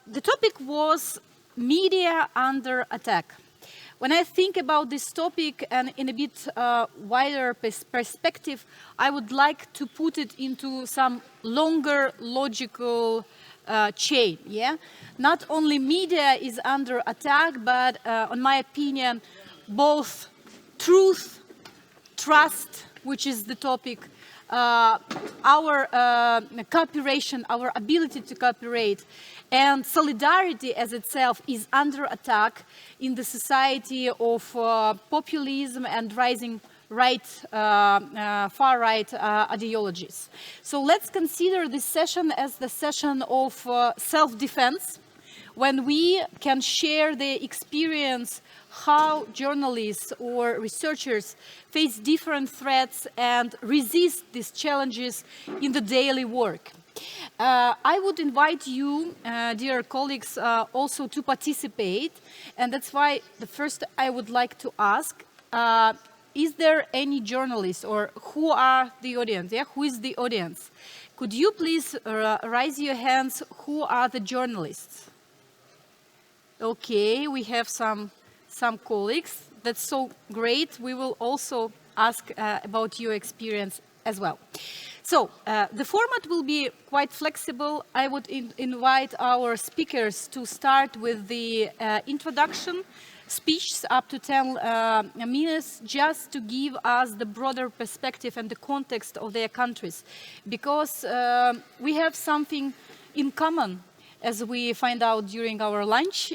The topic was media under attack. When I think about this topic and in a bit wider perspective, I would like to put it into some longer logical chain. Yeah, not only media is under attack, but in my opinion, both truth, trust, which is the topic, our cooperation, our ability to cooperate, and solidarity as itself is under attack in the society of populism and rising far-right ideologies. So let's consider this session as the session of self-defense, when we can share the experience how journalists or researchers face different threats and resist these challenges in the daily work. I would invite you, dear colleagues, also to participate, and that's why the first I would like to ask, is there any journalist, or who are the audience? Yeah, who is the audience? Could you please raise your hands? Who are the journalists? Okay, we have some colleagues. That's so great. We will also ask about your experience as well. So the format will be quite flexible. I would invite our speakers to start with the introduction speech up to 10 minutes, just to give us the broader perspective and the context of their countries, because we have something in common, as we find out during our lunch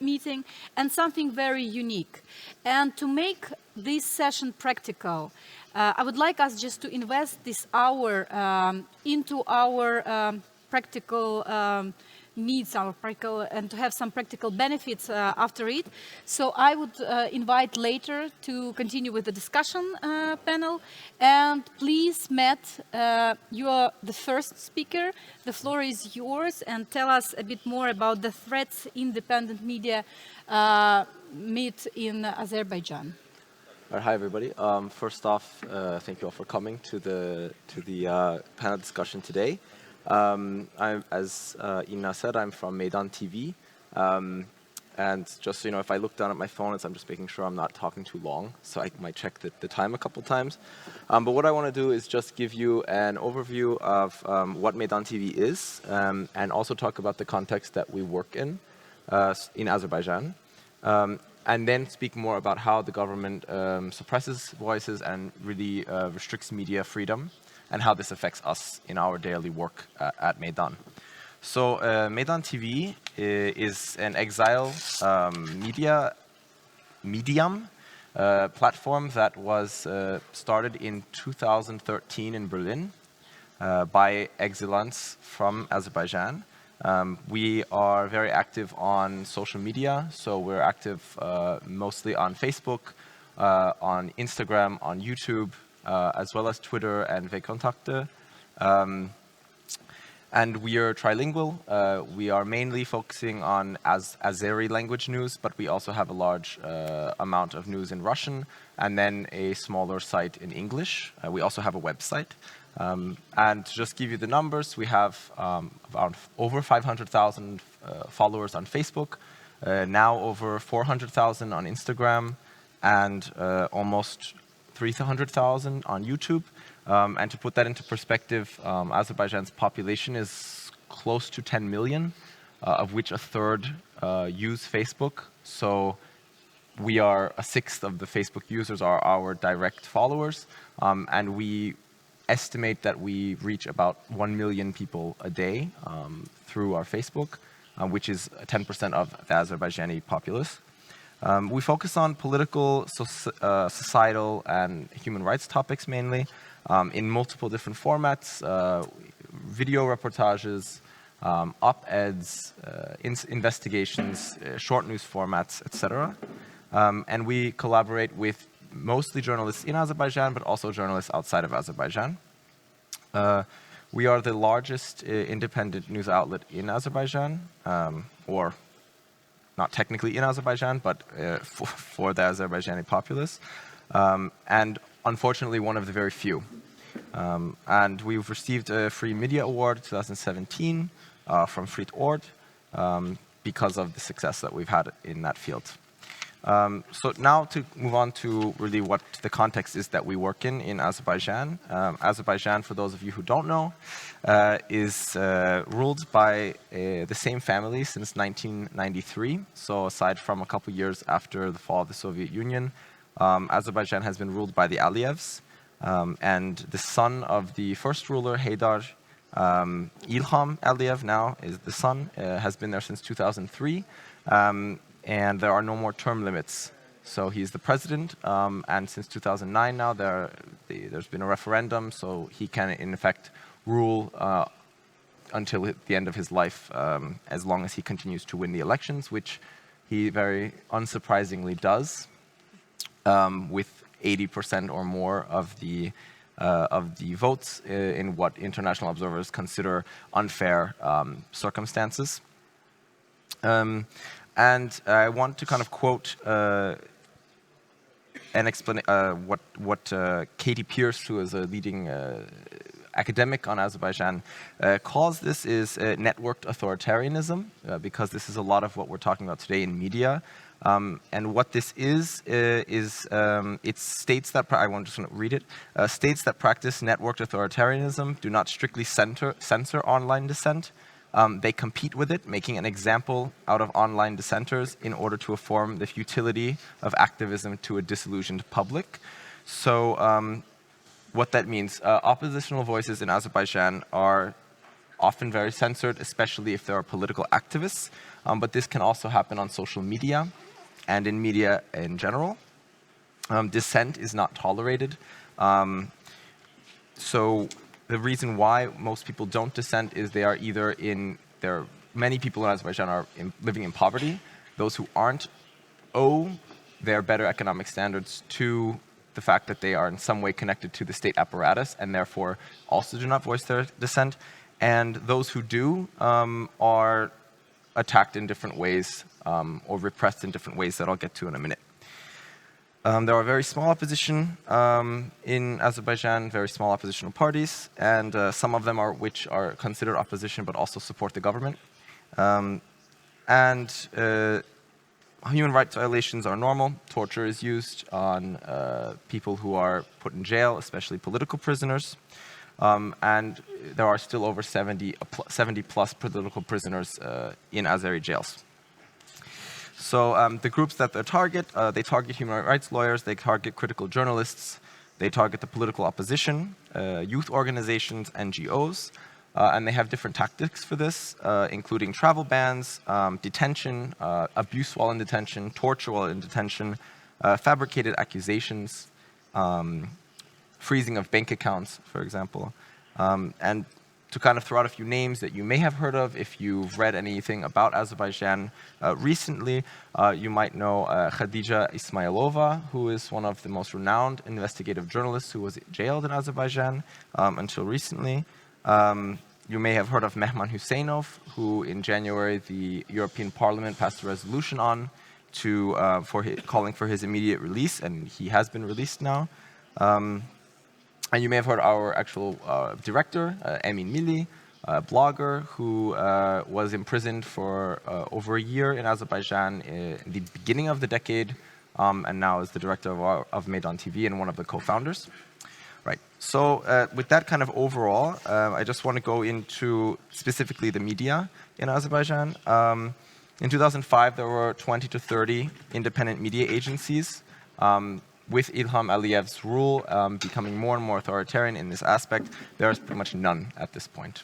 meeting, and something very unique. And to make this session practical, I would like us just to invest this hour into our practical needs, and to have some practical benefits after it. So I would invite later to continue with the discussion panel. And please, Matt, you are the first speaker. The floor is yours, and tell us a bit more about the threats independent media meet in Azerbaijan. Hi, everybody. First off, thank you all for coming to the panel discussion today. As Ina said, I'm from Meydan TV. And just, if I look down at my phone, I'm just making sure I'm not talking too long. So I might check the time a couple times. But what I want to do is just give you an overview of what Meydan TV is, and also talk about the context that we work in Azerbaijan. And then speak more about how the government suppresses voices and really restricts media freedom, and how this affects us in our daily work at Meydan. So Meydan TV is an exile medium platform that was started in 2013 in Berlin by exiles from Azerbaijan. We are very active on social media, so we're active mostly on Facebook, on Instagram, on YouTube, as well as Twitter and Vkontakte. And we are trilingual. We are mainly focusing on Azeri language news, but we also have a large amount of news in Russian, and then a smaller site in English. We also have a website. And to just give you the numbers, we have around over 500,000 followers on Facebook, now over 400,000 on Instagram, and almost 300,000 on YouTube. And to put that into perspective, Azerbaijan's population is close to 10 million, of which a third use Facebook. So we are a sixth of the Facebook users are our direct followers, and we estimate that we reach about 1 million people a day through our Facebook, which is 10% of the Azerbaijani populace. We focus on political, societal, and human rights topics mainly, in multiple different formats, video reportages, op-eds, investigations, short news formats, etc. And we collaborate with mostly journalists in Azerbaijan, but also journalists outside of Azerbaijan. We are the largest independent news outlet in Azerbaijan, or not technically in Azerbaijan, but for the Azerbaijani populace, and unfortunately one of the very few. And we've received a Free Media Award 2017 from Fritt Ord, because of the success that we've had in that field. So now to move on to really what the context is that we work in Azerbaijan. Azerbaijan, for those of you who don't know, is ruled by the same family since 1993. So aside from a couple years after the fall of the Soviet Union, Azerbaijan has been ruled by the Aliyevs. And the son of the first ruler, Haydar Ilham Aliyev, now is the son, has been there since 2003. And there are no more term limits. So he's the president, and since 2009 now, there's been a referendum, so he can, in effect, rule until the end of his life, as long as he continues to win the elections, which he very unsurprisingly does, with 80% or more of the votes in what international observers consider unfair circumstances. And I want to kind of quote and explain what Katie Pierce, who is a leading academic on Azerbaijan, calls this is networked authoritarianism, because this is a lot of what we're talking about today in media. And what this is it states that, I want to just read it, states that practice networked authoritarianism do not strictly censor online dissent. They compete with it, making an example out of online dissenters in order to affirm the futility of activism to a disillusioned public. So what that means, oppositional voices in Azerbaijan are often very censored, especially if there are political activists, but this can also happen on social media and in media in general. Dissent is not tolerated. So the reason why most people don't dissent is they are either many people in Azerbaijan are living in poverty. Those who aren't owe their better economic standards to the fact that they are in some way connected to the state apparatus and therefore also do not voice their dissent. And those who do are attacked in different ways or repressed in different ways that I'll get to in a minute. There are very small opposition in Azerbaijan, very small oppositional parties, and some of them which are considered opposition but also support the government. Human rights violations are normal. Torture is used on people who are put in jail, especially political prisoners. And there are still over 70 plus political prisoners in Azeri jails. So the groups that they target human rights lawyers, they target critical journalists, they target the political opposition, youth organizations, NGOs, and they have different tactics for this, including travel bans, detention, abuse while in detention, torture while in detention, fabricated accusations, freezing of bank accounts, for example. And to kind of throw out a few names that you may have heard of if you've read anything about Azerbaijan recently, you might know Khadija Ismailova, who is one of the most renowned investigative journalists who was jailed in Azerbaijan until recently. You may have heard of Mehman Huseynov, who in January the European Parliament passed a resolution on calling for his immediate release, and he has been released now. And you may have heard our actual director, Emin Mili, a blogger who was imprisoned for over a year in Azerbaijan in the beginning of the decade, and now is the director of Meydan TV and one of the co-founders. Right. So with that kind of overall, I just want to go into specifically the media in Azerbaijan. In 2005, there were 20 to 30 independent media agencies. With Ilham Aliyev's rule becoming more and more authoritarian in this aspect, there is pretty much none at this point.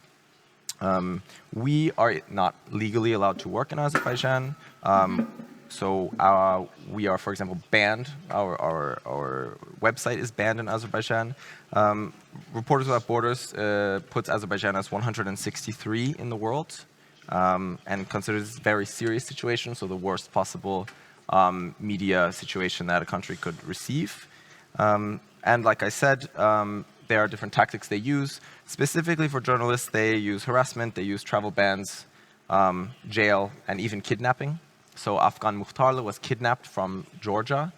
We are not legally allowed to work in Azerbaijan. So we are, for example, banned. Our website is banned in Azerbaijan. Reporters Without Borders puts Azerbaijan as 163 in the world and considers this a very serious situation, so the worst possible media situation that a country could receive. And like I said, there are different tactics they use. Specifically for journalists, they use harassment, they use travel bans, jail, and even kidnapping. So Afgan Mukhtarlı was kidnapped from Georgia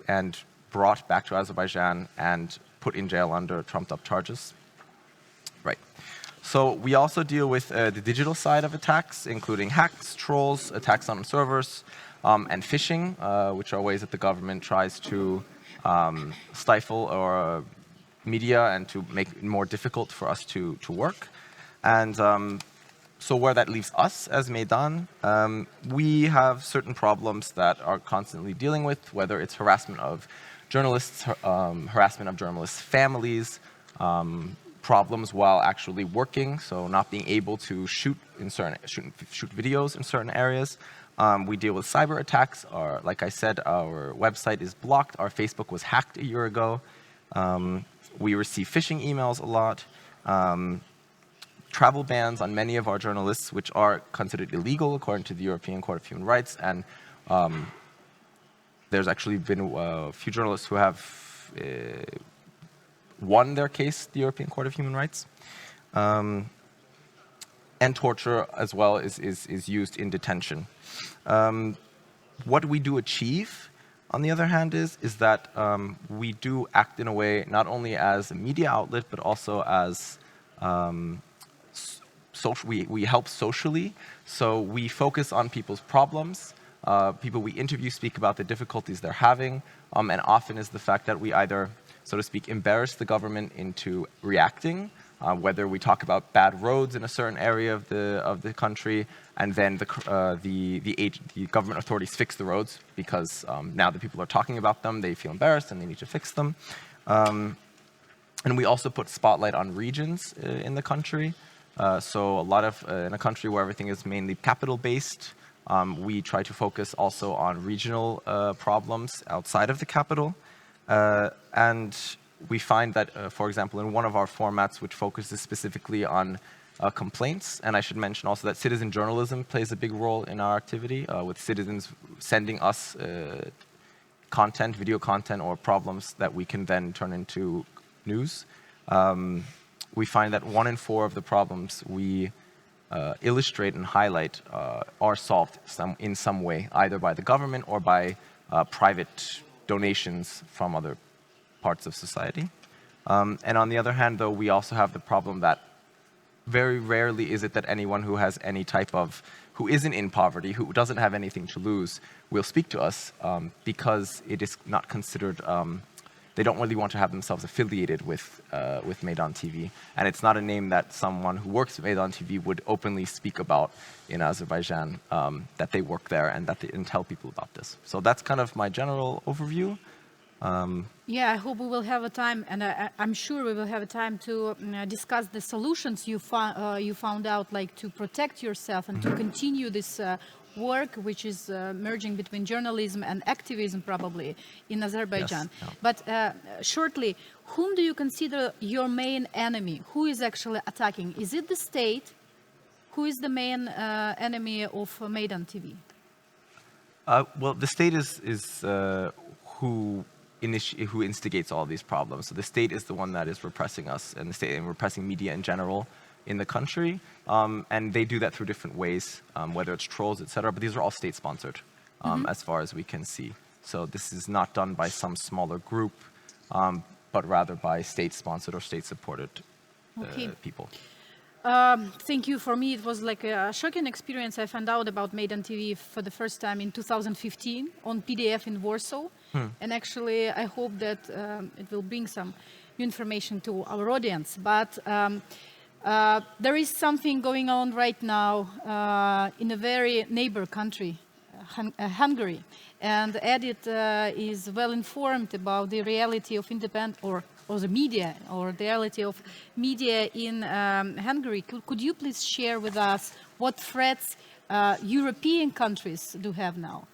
and brought back to Azerbaijan and put in jail under trumped-up charges. Right. So we also deal with the digital side of attacks, including hacks, trolls, attacks on servers, and phishing, which are ways that the government tries to stifle our media and to make it more difficult for us to work. And so where that leaves us as Meydan, we have certain problems that are constantly dealing with, whether it's harassment of journalists, harassment of journalists' families, problems while actually working, so not being able to shoot videos in certain areas. We deal with cyber attacks. Like I said, our website is blocked. Our Facebook was hacked a year ago. We receive phishing emails a lot. Travel bans on many of our journalists, which are considered illegal according to the European Court of Human Rights. And there's actually been a few journalists who have won their case, the European Court of Human Rights. And torture as well is used in detention. What we do achieve, on the other hand, is that we do act in a way not only as a media outlet, but also as we help socially. So we focus on people's problems. People we interview speak about the difficulties they're having, and often is the fact that we either, so to speak, embarrass the government into reacting, whether we talk about bad roads in a certain area of the country, and then the government authorities fix the roads because now that people are talking about them, they feel embarrassed and they need to fix them. And we also put spotlight on regions in the country. So a lot of, in a country where everything is mainly capital-based, we try to focus also on regional problems outside of the capital. And we find that, for example, in one of our formats, which focuses specifically on complaints, and I should mention also that citizen journalism plays a big role in our activity, with citizens sending us content, video content, or problems that we can then turn into news. We find that 1 in 4 of the problems we illustrate and highlight are solved in some way, either by the government or by private donations from other parts of society. And on the other hand, though, we also have the problem that very rarely is it that anyone who has any type of, who isn't in poverty, who doesn't have anything to lose, will speak to us because it is not considered, they don't really want to have themselves affiliated with Meydan TV. And it's not a name that someone who works at Meydan TV would openly speak about in Azerbaijan, that they work there and that they tell people about this. So that's kind of my general overview. Yeah, I hope we will have a time, and I'm sure we will have a time to discuss the solutions you found out, like to protect yourself and to continue this work, which is merging between journalism and activism, probably, in Azerbaijan. Yes, yeah. But shortly, whom do you consider your main enemy? Who is actually attacking? Is it the state? Who is the main enemy of Meydan TV? Well, the state is who instigates all these problems. So the state is the one that is repressing us, and the state and repressing media in general in the country. And they do that through different ways, whether it's trolls, etc. But these are all state-sponsored, as far as we can see. So this is not done by some smaller group, but rather by state-sponsored or state-supported people. Thank you. For me, it was like a shocking experience. I found out about Meydan TV for the first time in 2015 on PDF in Warsaw. And actually, I hope that it will bring some information to our audience. But there is something going on right now in a very neighbor country, Hungary. And Edith is well informed about the reality of independent or the media, or the reality of media in Hungary. Could you please share with us what threats European countries do have now?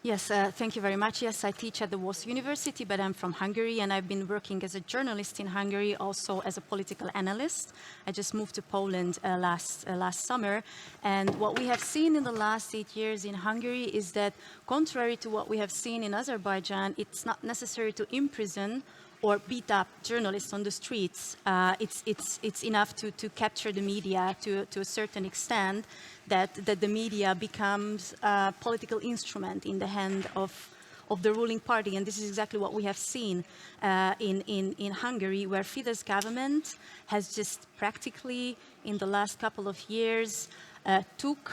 Yes, thank you very much. Yes, I teach at the Warsaw University, but I'm from Hungary, and I've been working as a journalist in Hungary, also as a political analyst. I just moved to Poland last summer, and what we have seen in the last 8 years in Hungary is that, contrary to what we have seen in Azerbaijan, it's not necessary to imprison or beat up journalists on the streets. It's enough to capture the media to a certain extent, that the media becomes a political instrument in the hand of of the ruling party. And this is exactly what we have seen in Hungary, where Fidesz government has just practically, in the last couple of years, took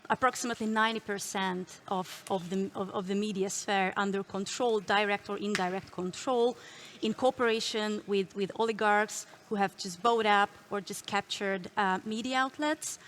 approximately 90% of the media sphere under control, direct or indirect control, in cooperation with oligarchs who have just bought up or just captured media outlets.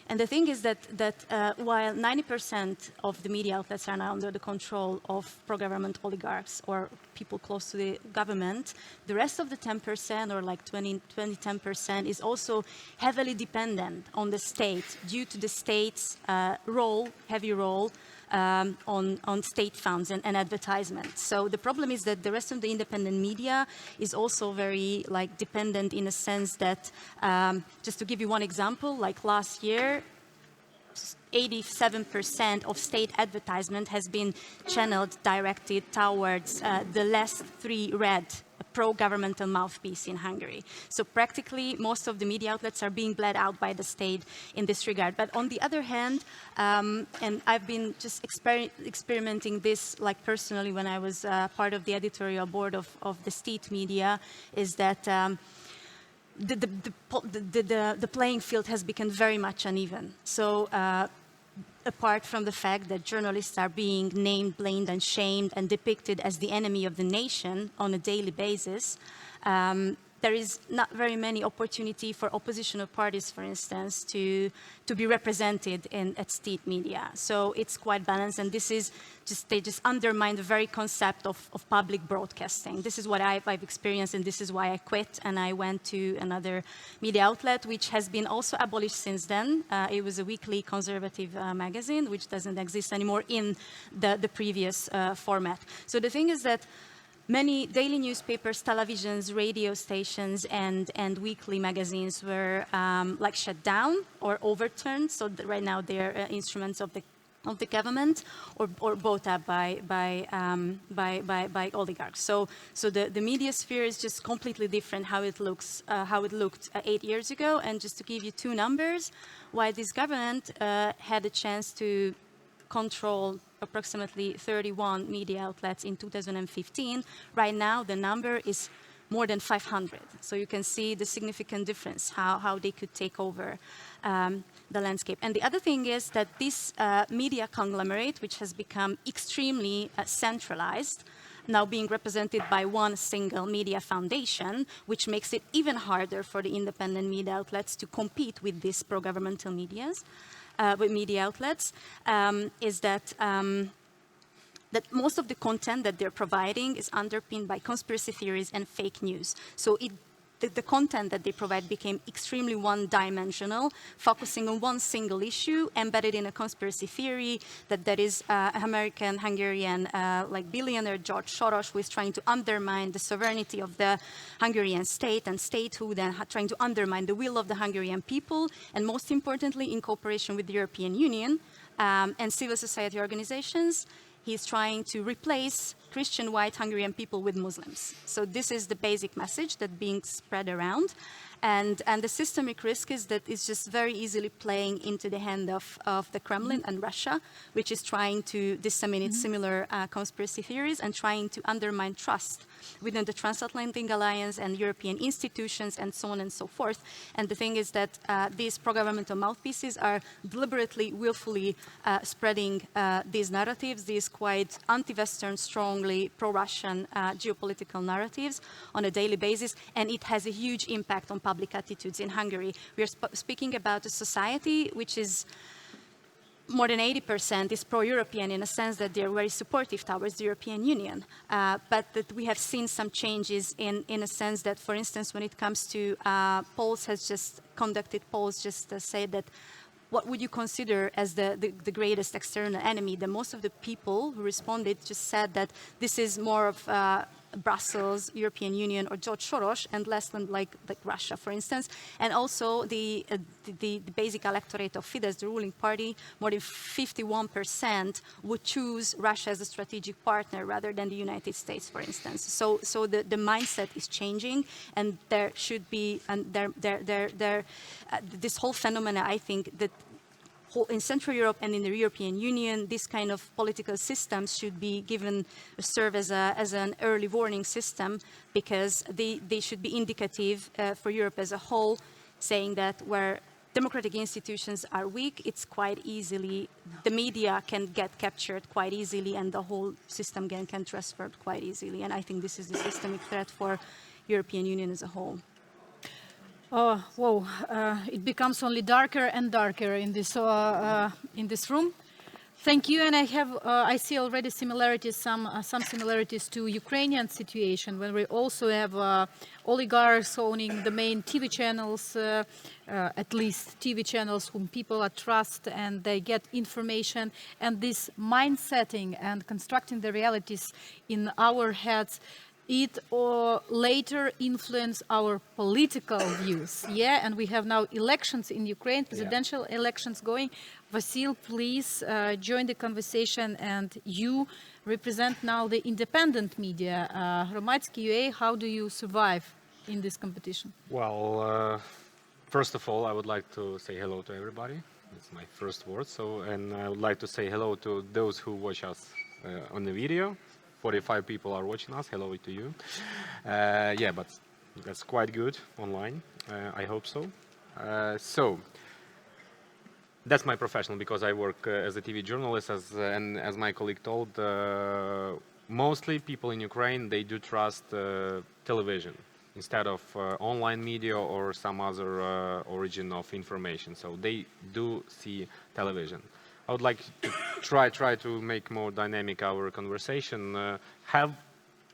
And the thing is that while 90% of the media outlets are now under the control of pro-government oligarchs or people close to the government, the rest of the 10% or like 10% is also heavily dependent on the state due to the state's heavy role on state funds and advertisements. So the problem is that the rest of the independent media is also very dependent in a sense that, just to give you one example, like last year, 87% of state advertisement has been channeled, directed towards the last three red pro-governmental mouthpiece in Hungary. So practically most of the media outlets are being bled out by the state in this regard. But on the other hand, and I've been just experimenting this personally when I was part of the editorial board of the state media, is that the playing field has become very much uneven. So apart from the fact that journalists are being named, blamed, and shamed and depicted as the enemy of the nation on a daily basis, there is not very many opportunity for oppositional parties, for instance, to be represented at state media. So it's quite balanced, and this is they just undermine the very concept of public broadcasting. This is what I've experienced, and this is why I quit, and I went to another media outlet, which has been also abolished since then. It was a weekly conservative magazine, which doesn't exist anymore in the previous format. So the thing is that many daily newspapers, televisions, radio stations, and weekly magazines were shut down or overturned. So right now they're instruments of the government or bought up by oligarchs. So the media sphere is just completely different how it looked 8 years ago. And just to give you two numbers, why this government had a chance to control approximately 31 media outlets in 2015. Right now, the number is more than 500. So you can see the significant difference, how they could take over the landscape. And the other thing is that this media conglomerate, which has become extremely centralized, now being represented by one single media foundation, which makes it even harder for the independent media outlets to compete with these pro-governmental medias. With media outlets, is that that most of the content that they're providing is underpinned by conspiracy theories and fake news. So the content that they provide became extremely one-dimensional, focusing on one single issue, embedded in a conspiracy theory that is American, Hungarian, billionaire George Soros, who is trying to undermine the sovereignty of the Hungarian state, and statehood, and trying to undermine the will of the Hungarian people, and most importantly, in cooperation with the European Union and civil society organizations, he's trying to replace Christian white Hungarian people with Muslims. So this is the basic message that's being spread around. And the systemic risk is that it's just very easily playing into the hand of the Kremlin and Russia, which is trying to disseminate similar conspiracy theories and trying to undermine trust within the transatlantic alliance and European institutions and so on and so forth. And the thing is that these pro-governmental mouthpieces are deliberately, willfully spreading these narratives, these quite anti-Western, strongly pro-Russian geopolitical narratives on a daily basis, and it has a huge impact on public attitudes in Hungary. We are speaking about a society which is more than 80% is pro-European in a sense that they're very supportive towards the European Union. But that we have seen some changes in a sense that, for instance, when it comes to polls, has just conducted polls just to say that what would you consider as the greatest external enemy? The most of the people who responded just said that this is more of Brussels, European Union, or George Soros, and less than like Russia, for instance. And also the basic electorate of Fidesz, the ruling party, more than 51% would choose Russia as a strategic partner rather than the United States, for instance. So the mindset is changing, and there should be, and this whole phenomena, I think, that in Central Europe and in the European Union, this kind of political systems should be given, serve as an early warning system, because they should be indicative for Europe as a whole, saying that where democratic institutions are weak, it's quite easily, the media can get captured quite easily and the whole system can transfer quite easily. And I think this is the systemic threat for European Union as a whole. Oh, whoa, it becomes only darker and darker in this room. Thank you, and I see already similarities, some similarities to Ukrainian situation, when we also have oligarchs owning the main TV channels, at least TV channels whom people trust, and they get information, and this mind-setting and constructing the realities in our heads, it later influence our political views. Yeah, and we have now elections in Ukraine, presidential elections going. Vasyl, please join the conversation, and you represent now the independent media. Hromadske.ua, how do you survive in this competition? Well, first of all, I would like to say hello to everybody. It's my first word, and I would like to say hello to those who watch us on the video. 45 people are watching us. Hello to you. Yeah, but that's quite good online. I hope so. So that's my profession, because I work as a TV journalist, and as my colleague told, mostly people in Ukraine, they do trust television instead of online media or some other origin of information. So they do see television. I would like to try to make more dynamic our conversation. Have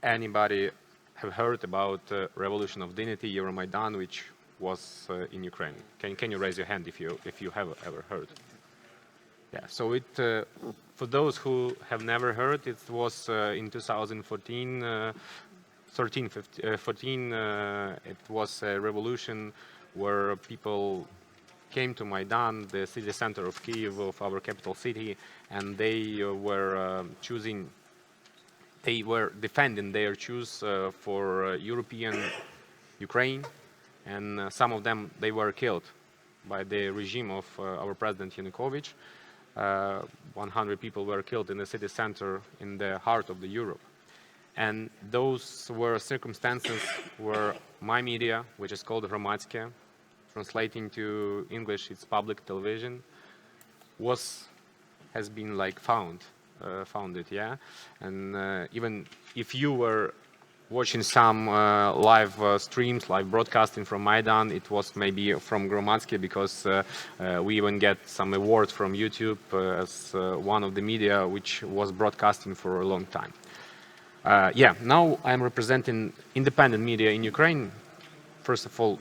anybody have heard about Revolution of Dignity, Euromaidan, which was in Ukraine? Can you raise your hand if you have ever heard? Yeah. So for those who have never heard, it was in 2014, 14. It was a revolution where people came to Meydan, the city center of Kyiv, of our capital city, and they were defending their choice for European Ukraine, and some of them, they were killed by the regime of our President Yanukovych. 100 people were killed in the city center in the heart of the Europe. And those were circumstances where my media, which is called Hromadske, translating to English, it's public television, has been like founded, yeah. And even if you were watching some live streams, live broadcasting from Meydan, it was maybe from Hromadske, because we even get some awards from YouTube as one of the media which was broadcasting for a long time. Yeah, now I'm representing independent media in Ukraine. First of all,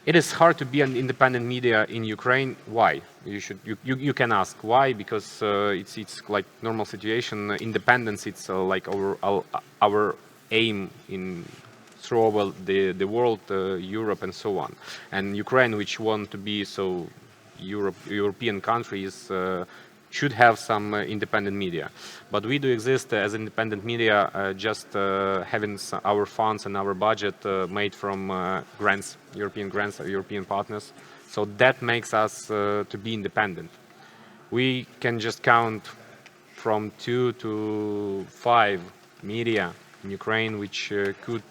it is hard to be an independent media in Ukraine. Why? You can ask why, because it's like normal situation. Independence, it's like our aim throughout the world, Europe and so on. And Ukraine, which want to be so European countries, should have some independent media. But we do exist as independent media, just having our funds and our budget made from grants, European partners. So that makes us to be independent. We can just count from 2 to 5 media in Ukraine which could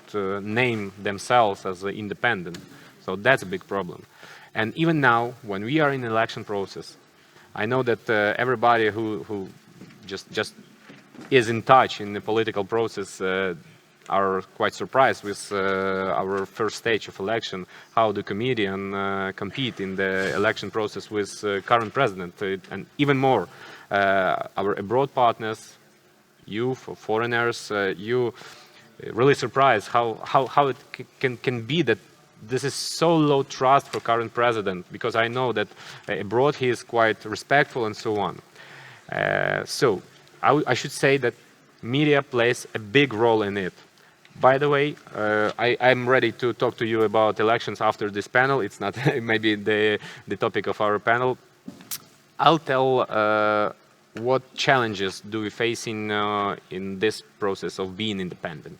name themselves as independent. So that's a big problem. And even now, when we are in the election process, I know that everybody who just is in touch in the political process are quite surprised with our first stage of election, how the comedian compete in the election process with current president, and even more, our abroad partners, you, for foreigners, you really surprised how it can be that this is so low trust for current president, because I know that abroad he is quite respectful and so on. So I should say that media plays a big role in it. By the way, I'm ready to talk to you about elections after this panel. It's not maybe the topic of our panel. I'll tell what challenges do we face in this process of being independent.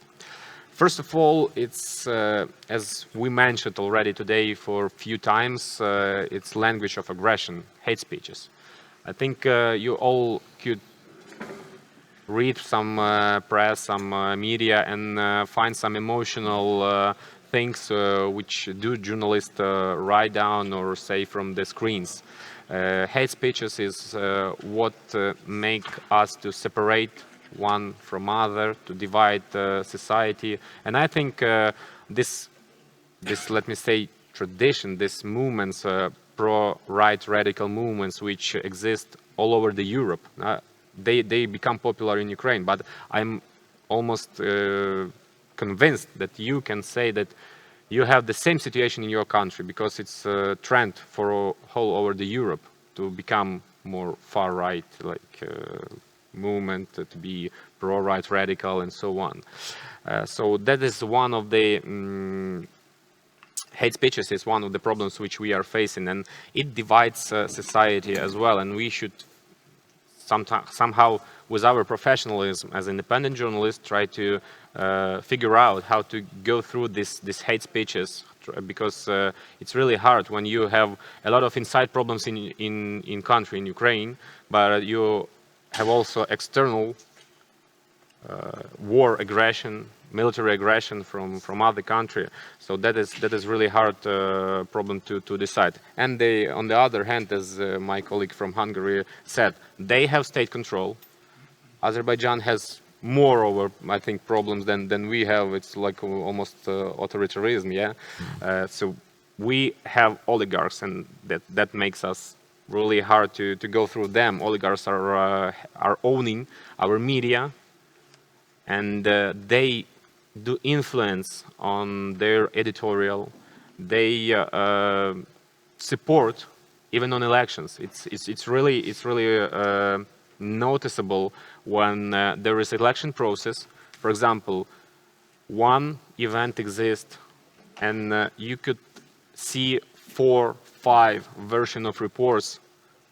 First of all, it's, as we mentioned already today for a few times, it's language of aggression, hate speeches. I think you all could read some press, some media, and find some emotional things which do journalists write down or say from the screens. Hate speeches is what make us to separate one from other, to divide society. And I think this, let me say, tradition, these movements, pro-right radical movements which exist all over the Europe, they become popular in Ukraine. But I'm almost convinced that you can say that you have the same situation in your country, because it's a trend for all over the Europe to become more far-right, like movement, to be pro-right radical and so on. So that is one of the hate speeches is one of the problems which we are facing, and it divides society as well. And we should somehow, with our professionalism as independent journalists, try to figure out how to go through these hate speeches, because it's really hard when you have a lot of inside problems in country, in Ukraine, but you have also external war aggression, military aggression from other country. So that is really hard problem to decide. And they, on the other hand, as my colleague from Hungary said, they have state control. Azerbaijan has more over, I think, problems than we have. It's like almost authoritarianism, yeah. So we have oligarchs, and that makes us really hard to go through them. Oligarchs are owning our media, and they do influence on their editorial. They support even on elections. It's really noticeable when there is election process. For example, one event exists, and you could see 4, 5 versions of reports,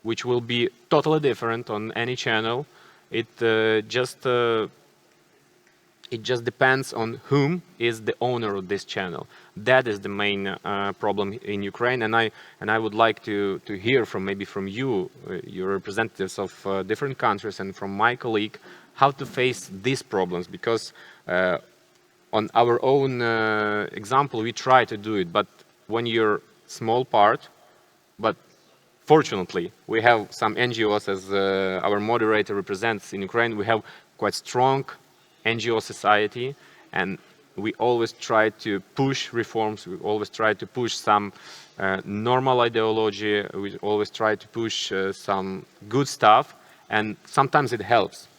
which will be totally different on any channel. It just depends on whom is the owner of this channel. That is the main problem in Ukraine, and I would like to hear from maybe from you, your representatives of different countries, and from my colleague, how to face these problems, because on our own example we try to do it, but when you're small part, but fortunately we have some NGOs, as our moderator represents in Ukraine. We have quite strong NGO society, and we always try to push reforms. We always try to push some normal ideology. We always try to push some good stuff, and sometimes it helps.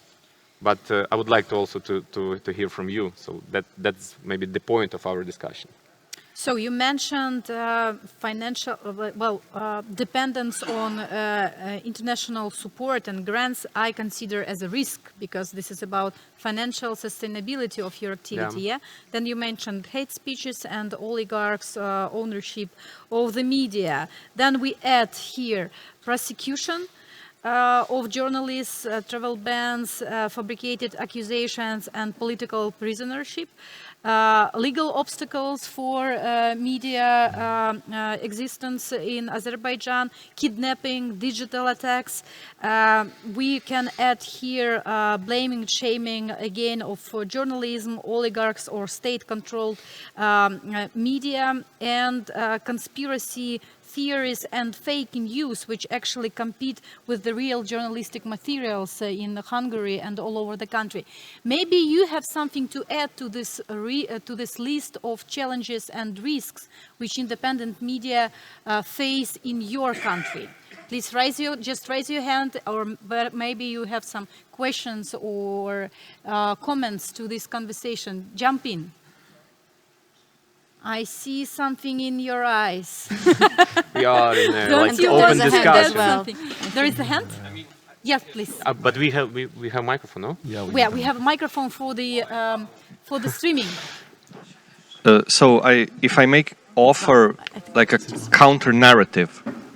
But I would like to also to hear from you. So that's maybe the point of our discussion. So you mentioned financial, dependence on international support and grants. I consider as a risk, because this is about financial sustainability of your activity. Yeah. Then you mentioned hate speeches and oligarchs' ownership of the media. Then we add here prosecution of journalists, travel bans, fabricated accusations, and political prisonership. Legal obstacles for media existence in Azerbaijan, kidnapping, digital attacks. We can add here blaming, shaming again of journalism, oligarchs or state-controlled media, and conspiracy theories and fake news, which actually compete with the real journalistic materials in Hungary and all over the country. Maybe you have something to add to this list of challenges and risks which independent media face in your country. Please raise your hand, or maybe you have some questions or comments to this conversation. Jump in. I see something in your eyes. We are in a open discussion. Well. There is a hand? Yes, please. But we have microphone, no? Yeah, We have a microphone for the streaming. So if I make offer like a counter narrative.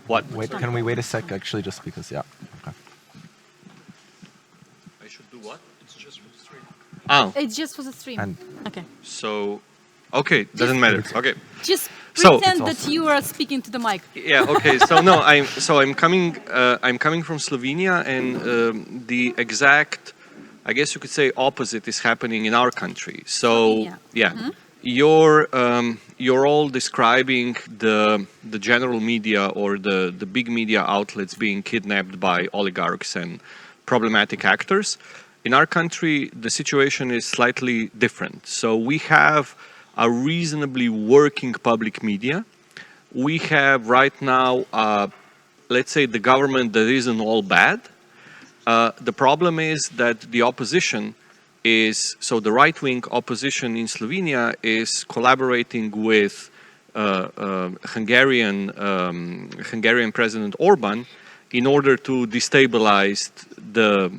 What? Wait, can we wait a sec? Actually, just because, yeah. Okay. I should do what? It's just for the stream. Oh. It's just for the stream. And Okay. So, okay, doesn't matter. Okay. Just So- pretend that you are speaking to the mic. Yeah. Okay. So no, I'm coming. I'm coming from Slovenia, and the exact, I guess you could say, opposite is happening in our country. So Slovenia. yeah, you're all describing the general media or the big media outlets being kidnapped by oligarchs and problematic actors. In our country, the situation is slightly different. So we have a reasonably working public media. We have right now, let's say, the government that isn't all bad. The problem is that the opposition is, so the right-wing opposition in Slovenia is collaborating with Hungarian President Orban in order to destabilize the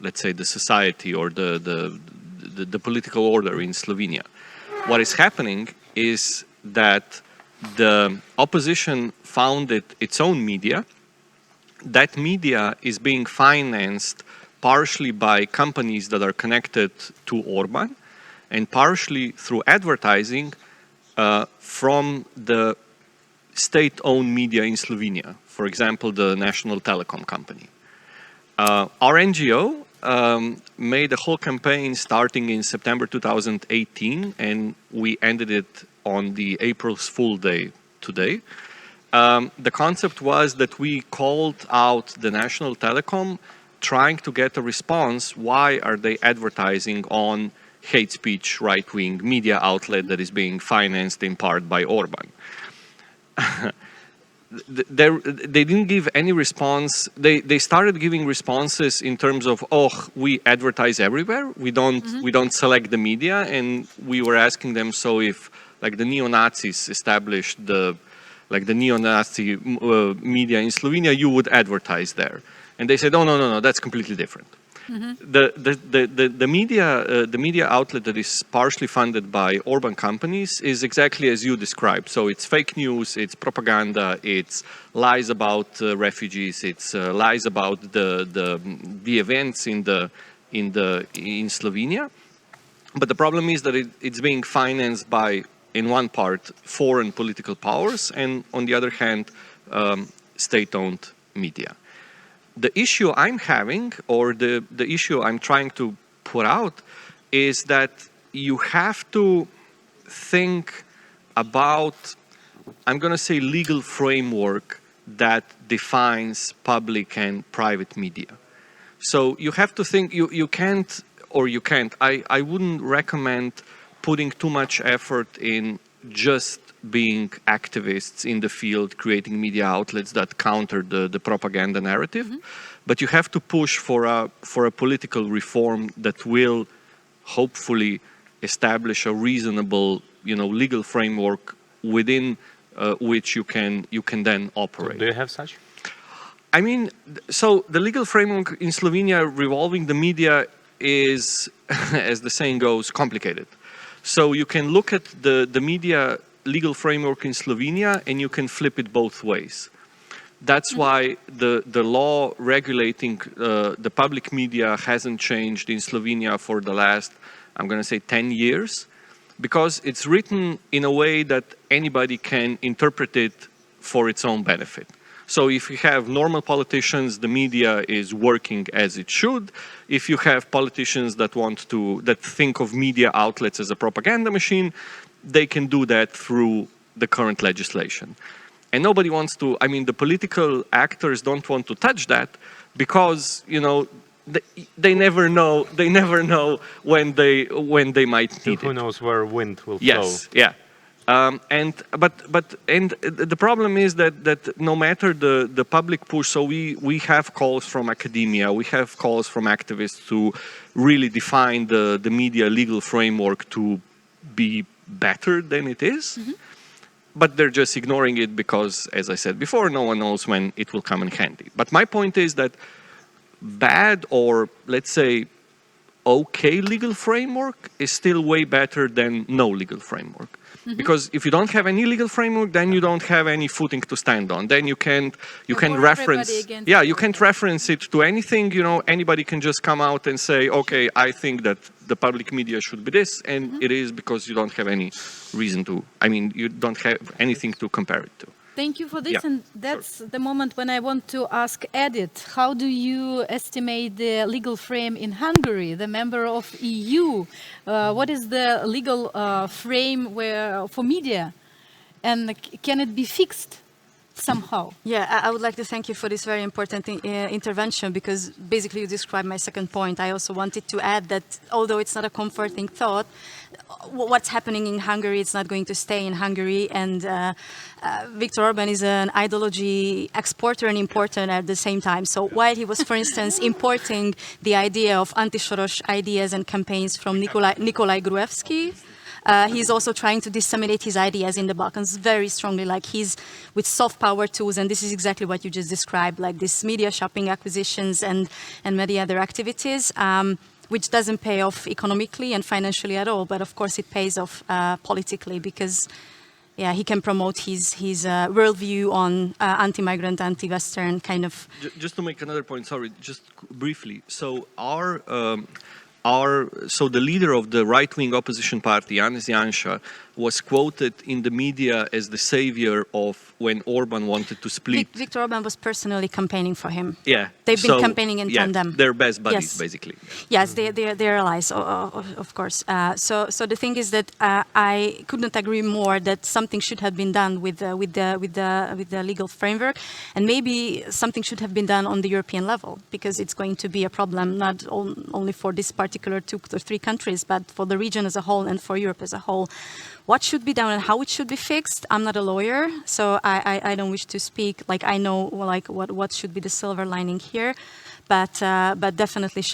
let's say the society or the political order in Slovenia. What is happening is that the opposition founded its own media. That media is being financed partially by companies that are connected to Orban and partially through advertising from the state-owned media in Slovenia, for example, the National Telecom Company. Our NGO made a whole campaign starting in September 2018, and we ended it on the April's Fool Day today. The concept was that we called out the National Telecom, trying to get a response. Why are they advertising on hate speech right-wing media outlet that is being financed in part by Orban? They didn't give any response. They started giving responses in terms of, oh, we advertise everywhere. We don't select the media. And we were asking them, so if like the neo-Nazis established the neo-Nazi media in Slovenia, you would advertise there. And they said, oh, no, that's completely different. The media outlet that is partially funded by Orban companies is exactly as you described. So it's fake news, it's propaganda, it's lies about refugees, it's lies about the events in Slovenia. But the problem is that it's being financed by, in one part, foreign political powers, and on the other hand, state-owned media. The issue I'm having, or the issue I'm trying to put out, is that you have to think about, I'm going to say, legal framework that defines public and private media. So you have to think, you can't, I wouldn't recommend putting too much effort in just being activists in the field, creating media outlets that counter the propaganda narrative. But you have to push for a political reform that will hopefully establish a reasonable, legal framework within which you can then operate. Do you have such? I mean, so the legal framework in Slovenia revolving the media is, as the saying goes, complicated. So you can look at the media legal framework in Slovenia and you can flip it both ways. That's why the law regulating the public media hasn't changed in Slovenia for the last, I'm going to say, 10 years, because it's written in a way that anybody can interpret it for its own benefit. So if you have normal politicians, the media is working as it should. If you have politicians that think of media outlets as a propaganda machine, they can do that through the current legislation. And nobody wants to, I mean, the political actors don't want to touch that because, they never know when they might need it. Who knows where wind will flow? Yes, yeah. And the problem is that no matter the public push, so we have calls from academia, we have calls from activists to really define the media legal framework to be better than it is, but they're just ignoring it because, as I said before, no one knows when it will come in handy. But my point is that bad, or let's say okay legal framework is still way better than no legal framework. Because if you don't have any legal framework, then you don't have any footing to stand on. Then you can reference, you can't reference it to anything. You know, anybody can just come out and say, okay, I think that the public media should be this, and it is, because you don't have any reason to. I mean, you don't have anything to compare it to. Thank you for this, Yeah, and that's the moment when I want to ask Edith, how do you estimate the legal frame in Hungary, the member of EU? What is the legal frame for media, and can it be fixed somehow? Yeah, I would like to thank you for this very important intervention, because basically you described my second point. I also wanted to add that although it's not a comforting thought, what's happening in Hungary, it's not going to stay in Hungary, and Viktor Orban is an ideology exporter and importer at the same time. So while he was, for instance, importing the idea of anti-Soros ideas and campaigns from Nikolai Gruevski, he's also trying to disseminate his ideas in the Balkans very strongly, like he's with soft power tools, and this is exactly what you just described, like this media shopping acquisitions and many other activities, which doesn't pay off economically and financially at all, but of course it pays off politically, because he can promote his worldview on anti-migrant, anti-Western kind of. Just to make another point, sorry, just briefly. So so the leader of the right-wing opposition party, Janez Janša, was quoted in the media as the savior of when Orban wanted to split. Viktor Orban was personally campaigning for him. Yeah. They've been campaigning in tandem. They're best buddies, basically. Yes, they're allies, of course. So the thing is that I could not agree more that something should have been done with the legal framework, and maybe something should have been done on the European level, because it's going to be a problem not only for this particular 2 or 3 countries, but for the region as a whole and for Europe as a whole. What should be done and how it should be fixed? I'm not a lawyer, so I don't wish to speak. Like, I know like what should be the silver lining here, but definitely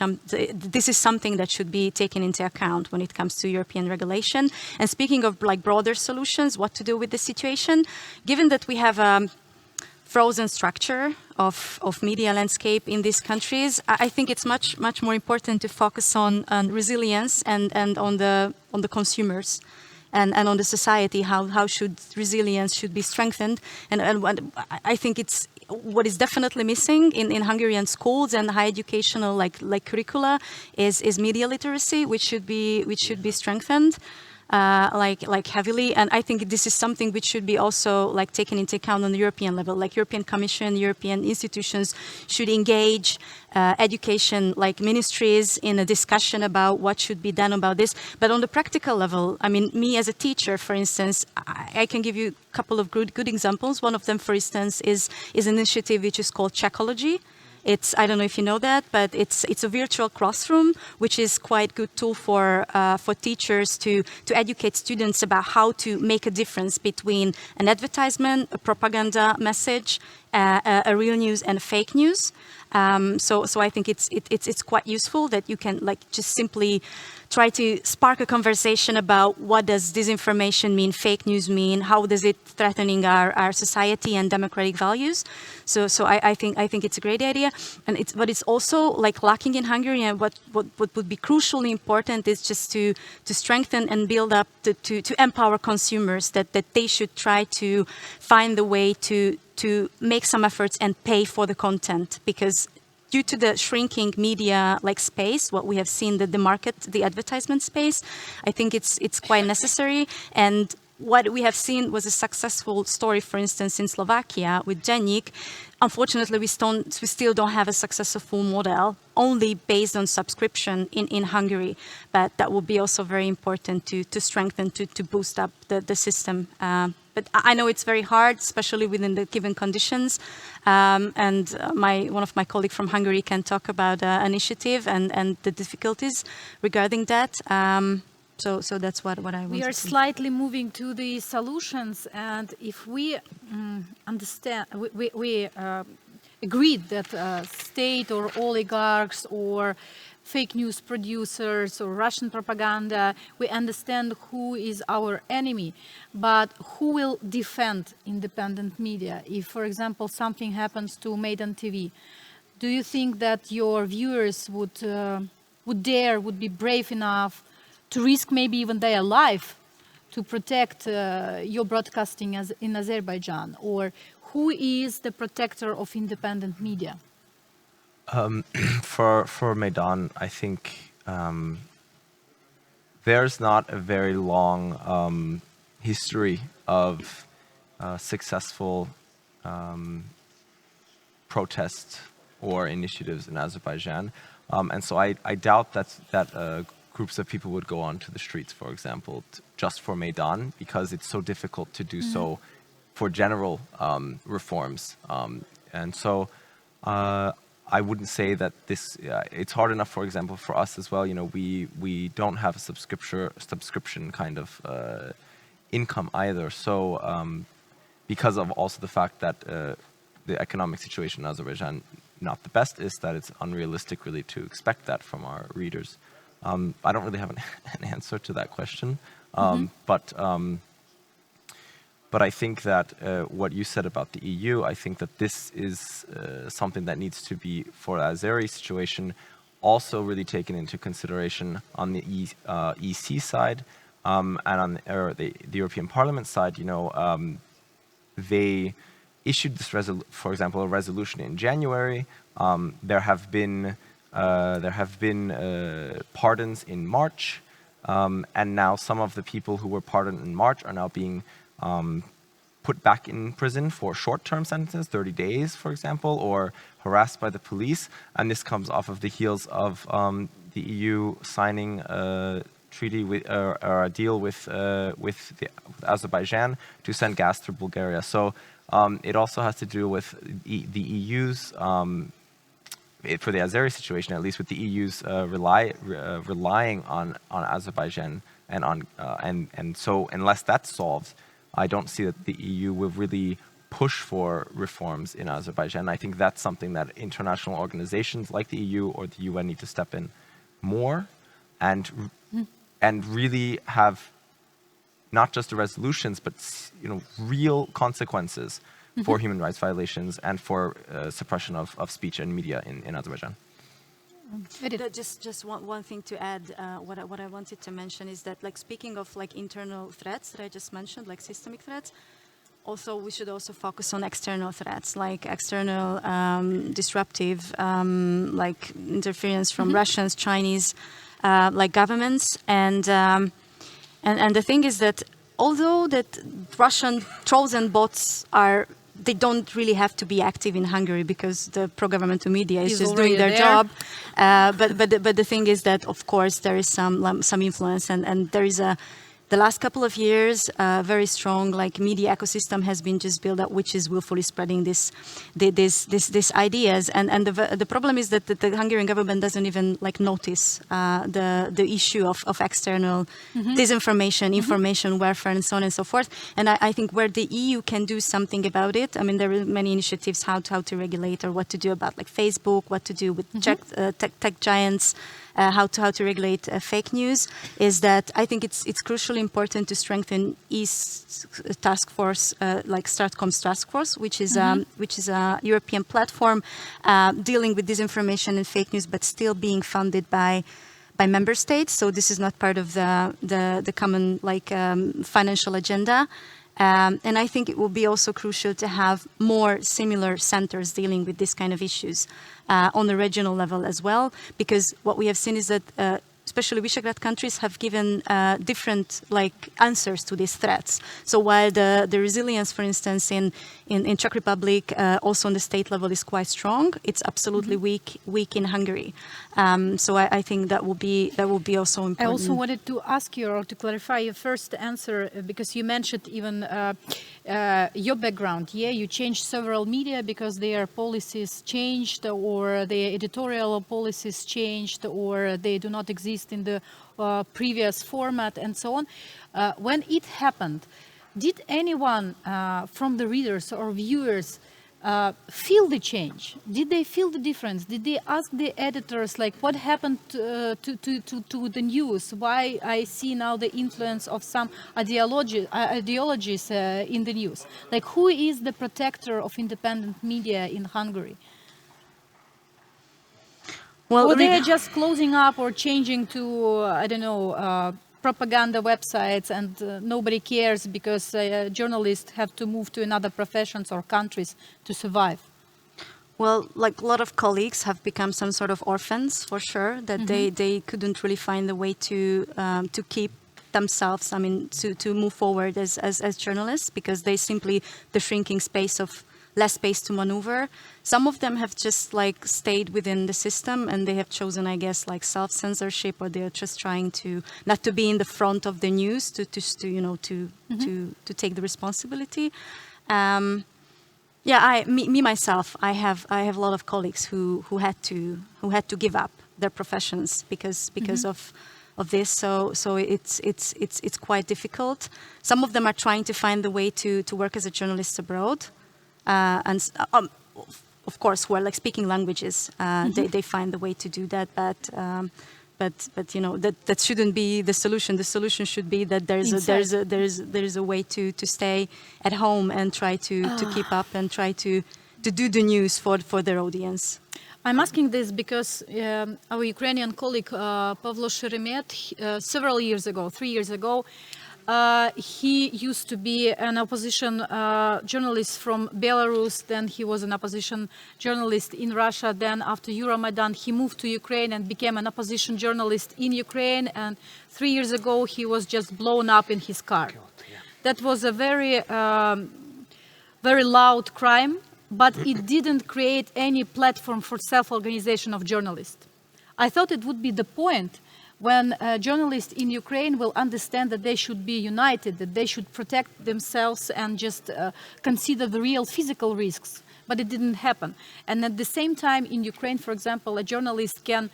this is something that should be taken into account when it comes to European regulation. And speaking of like broader solutions, what to do with the situation, given that we have a frozen structure of media landscape in these countries, I think it's much more important to focus on resilience and on the consumers. And on the society, how should resilience should be strengthened, and what I think it's what is definitely missing in Hungarian schools and high educational like curricula is media literacy, which should be strengthened. Like heavily, and I think this is something which should be also like taken into account on the European level. Like European Commission, European institutions should engage education, like ministries, in a discussion about what should be done about this. But on the practical level, I mean, me as a teacher, for instance, I can give you a couple of good examples. One of them, for instance, is an initiative which is called Czechology. I don't know if you know that, but it's a virtual classroom, which is quite good tool for teachers to educate students about how to make a difference between an advertisement, a propaganda message, a real news and fake news. So I think it's quite useful that you can like just simply try to spark a conversation about what does disinformation mean, fake news mean, how does it threatening our society and democratic values. So I think it's a great idea, and but it's also like lacking in Hungary. And what would be crucially important is just to strengthen and build up to empower consumers that they should try to find the way to make some efforts and pay for the content, because due to the shrinking media like space, what we have seen, the market, the advertisement space, I think it's quite necessary. And what we have seen was a successful story, for instance, in Slovakia with Denik. Unfortunately, we still don't have a successful model, only based on subscription in Hungary. But that will be also very important to strengthen, to boost up the system. But I know it's very hard, especially within the given conditions. And one of my colleagues from Hungary can talk about initiative and the difficulties regarding that. So that's what I want. We are slightly moving to the solutions, and if we understand, we agreed that state or oligarchs or fake news producers or Russian propaganda, we understand who is our enemy, but who will defend independent media? If, for example, something happens to Meydan TV, do you think that your viewers would would be brave enough to risk maybe even their life to protect your broadcasting in Azerbaijan? Or who is the protector of independent media? For Meydan, I think there's not a very long history of successful protest or initiatives in Azerbaijan, and so I doubt that groups of people would go onto the streets, for example, just for Meydan, because it's so difficult to do so for general reforms, and so. I wouldn't say that this. It's hard enough, for example, for us as well. You know, we don't have a subscription kind of income either. So because of also the fact that the economic situation in Azerbaijan not the best, is that it's unrealistic really to expect that from our readers. I don't really have an answer to that question, but I think that what you said about the EU, I think that this is something that needs to be, for the Azeri situation, also really taken into consideration on the EC side and on the European Parliament side. You know, they issued this, for example, a resolution in January. There have been pardons in March, and now some of the people who were pardoned in March are now being put back in prison for short-term sentences, 30 days, for example, or harassed by the police. And this comes off of the heels of the EU signing a treaty or a deal with Azerbaijan to send gas through Bulgaria. So it also has to do with the EU's, for the Azeri situation, at least, with the EU's relying on Azerbaijan and so unless that's solved, I don't see that the EU will really push for reforms in Azerbaijan. I think that's something that international organizations like the EU or the UN need to step in more and really have not just the resolutions, but real consequences for human rights violations and for suppression of speech and media in Azerbaijan. Just one thing to add, what I wanted to mention is that, like, speaking of like internal threats that I just mentioned, like systemic threats, also we should also focus on external threats, like external disruptive, like interference from Russians, Chinese, like governments, and the thing is that although that Russian trolls and bots they don't really have to be active in Hungary because the pro-governmental media is just doing their job. But the thing is that, of course, there is some influence, and there is the last couple of years, very strong like media ecosystem has been just built up, which is willfully spreading these ideas. And the problem is that the Hungarian government doesn't even like notice the issue of external disinformation, information warfare, and so on and so forth. And I think where the EU can do something about it, I mean, there are many initiatives how to regulate or what to do about like Facebook, what to do with tech giants. How to regulate fake news, is that I think it's crucially important to strengthen EAST's task force, like Stratcom's task force, which is a European platform dealing with disinformation and fake news, but still being funded by member states. So this is not part of the common like financial agenda. And I think it will be also crucial to have more similar centers dealing with this kind of issues on the regional level as well, because what we have seen is that especially Visegrad countries have given different like answers to these threats. So while the resilience, for instance, in Czech Republic, also on the state level, is quite strong, it's absolutely weak in Hungary. So I think that will be also important. I also wanted to ask you, or to clarify your first answer, because you mentioned even your background. Yeah, you changed several media because their policies changed, or their editorial policies changed, or they do not exist in the previous format, and so on. When it happened, did anyone from the readers or viewers feel the change? Did they feel the difference? Did they ask the editors, like, what happened to the news? Why I see now the influence of some ideologies in the news? Like, who is the protector of independent media in Hungary? Well, Or they are just closing up or changing to, I don't know, propaganda websites, and nobody cares because journalists have to move to another professions or countries to survive. Well, like a lot of colleagues have become some sort of orphans, for sure, that they couldn't really find a way to keep themselves, I mean, to move forward as journalists, because the shrinking space of less space to maneuver. Some of them have just like stayed within the system, and they have chosen, I guess, like self-censorship, or they're just trying to not to be in the front of the news, to take the responsibility. Yeah, me myself, I have a lot of colleagues who had to give up their professions because of this. So it's quite difficult. Some of them are trying to find the way to work as a journalist abroad, and of course, who are like speaking languages, they find the way to do that. But you know that shouldn't be the solution. The solution should be that there's a way to stay at home and try to keep up and try to do the news for their audience. I'm asking this because our Ukrainian colleague Pavlo Sheremet, several years ago, 3 years ago, he used to be an opposition journalist from Belarus. Then he was an opposition journalist in Russia. Then after Meydan, he moved to Ukraine and became an opposition journalist in Ukraine. And 3 years ago, he was just blown up in his car. That was a very, very loud crime, but it didn't create any platform for self-organization of journalists. I thought it would be the point when journalists in Ukraine will understand that they should be united, that they should protect themselves and just consider the real physical risks. But it didn't happen. And at the same time, in Ukraine, for example, a journalist can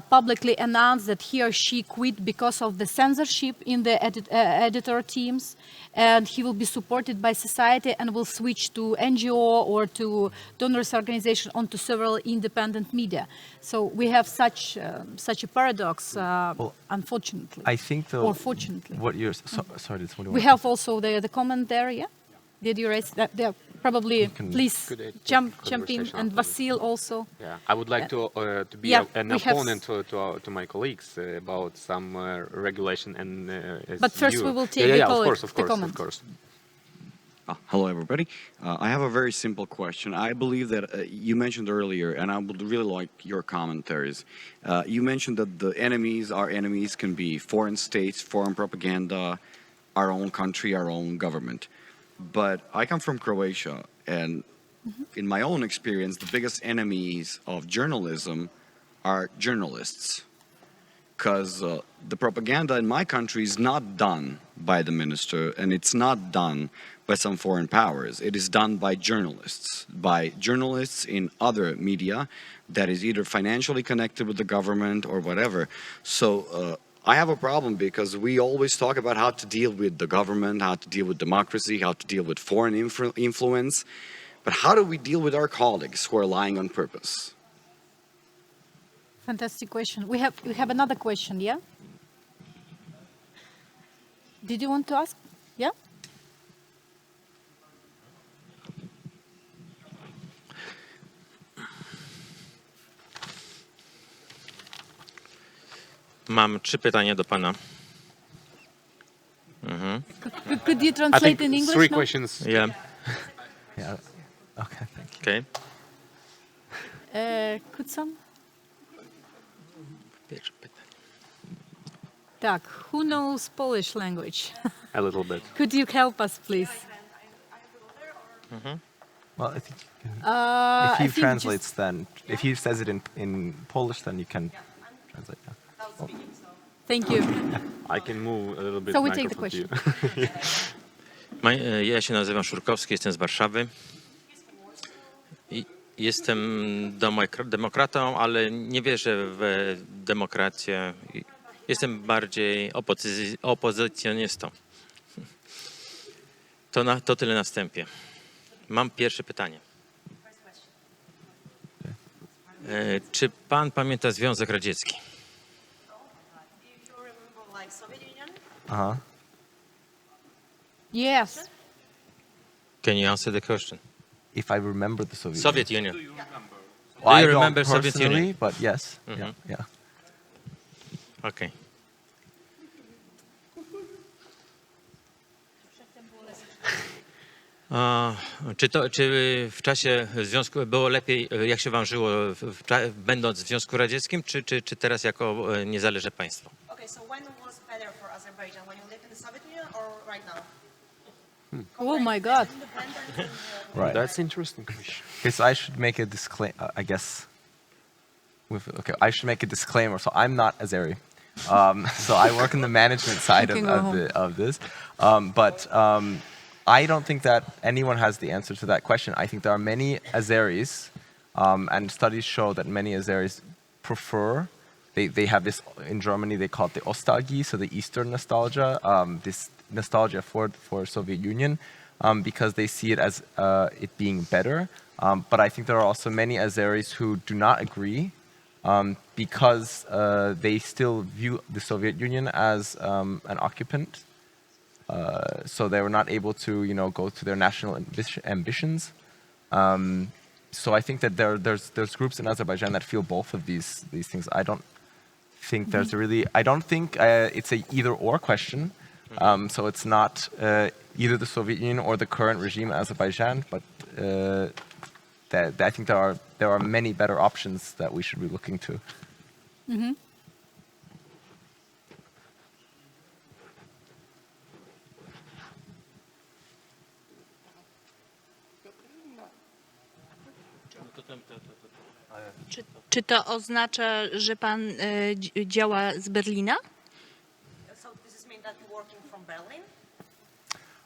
publicly announce that he or she quit because of the censorship in the editor teams, and he will be supported by society and will switch to NGO or to donors organization onto several independent media. So we have such a paradox, unfortunately. I think, though, or fortunately. what you're sorry, We have also the comment there. Yeah, did you raise that? Yeah, probably. Please jump in, and Vasyl also. Yeah, I would like to be an opponent to my colleagues about some regulation and. But first, we will take the comment. Of course. Hello, everybody. I have a very simple question. I believe that you mentioned earlier, and I would really like your commentaries. You mentioned that our enemies can be foreign states, foreign propaganda, our own country, our own government. But I come from Croatia, and in my own experience, the biggest enemies of journalism are journalists. Because the propaganda in my country is not done by the minister, and it's not done by some foreign powers. It is done by journalists in other media that is either financially connected with the government or whatever. So I have a problem because we always talk about how to deal with the government, how to deal with democracy, how to deal with foreign influence. But how do we deal with our colleagues who are lying on purpose? Fantastic question. We have another question, yeah? Did you want to ask? Yeah? Mam 3 pytania do pana. Could you translate in English? 3 now? questions. Yeah. Yeah. Okay. Thank you. Okay. Could some? Pierwsze pytanie. Tak, who knows Polish language? A little bit. Could you help us, please? Well, I think I if he think translates, then if he says it in Polish, then you can translate. Yeah. Thank you. I can move a little bit. So we take the microphone question. to you. Ja się nazywam Szurkowski, jestem z Warszawy. Jestem demokratą, ale nie wierzę w demokrację. Jestem bardziej opozycjonistą. To tyle na wstępie. Mam pierwsze pytanie. Czy pan pamięta Związek Radziecki? Yes. Can you answer the question? If I remember the Soviet Union. Well, Do I you don't remember Soviet personally, Union? but yes. Yeah, yeah. Okay. Czy w czasie związku było lepiej, jak się wam żyło, będąc w Związku Radzieckim, czy teraz jako niezależne państwo? Okay, so when was better for Azerbaijan? When you lived in the Soviet Union or right now? Oh my God. Right. That's interesting question. Okay, so I should make a disclaimer, I guess. I should make a disclaimer. So I'm not Azeri. So I work in the management side of this. But I don't think that anyone has the answer to that question. I think there are many Azeris, and studies show that many Azeris prefer, they have this, in Germany they call it the Ostalgie, so the Eastern nostalgia, this nostalgia for Soviet Union, because they see it as it being better. But I think there are also many Azeris who do not agree, because they still view the Soviet Union as an occupant. So they were not able to, go to their national ambitions. So I think that there's groups in Azerbaijan that feel both of these things. I don't think there's I don't think it's a either-or question. So it's not either the Soviet Union or the current regime in Azerbaijan, but I think there are many better options that we should be looking to. Mm-hmm. Czy to oznacza, że pan działa z Berlina? So does this mean that you're working from Berlin?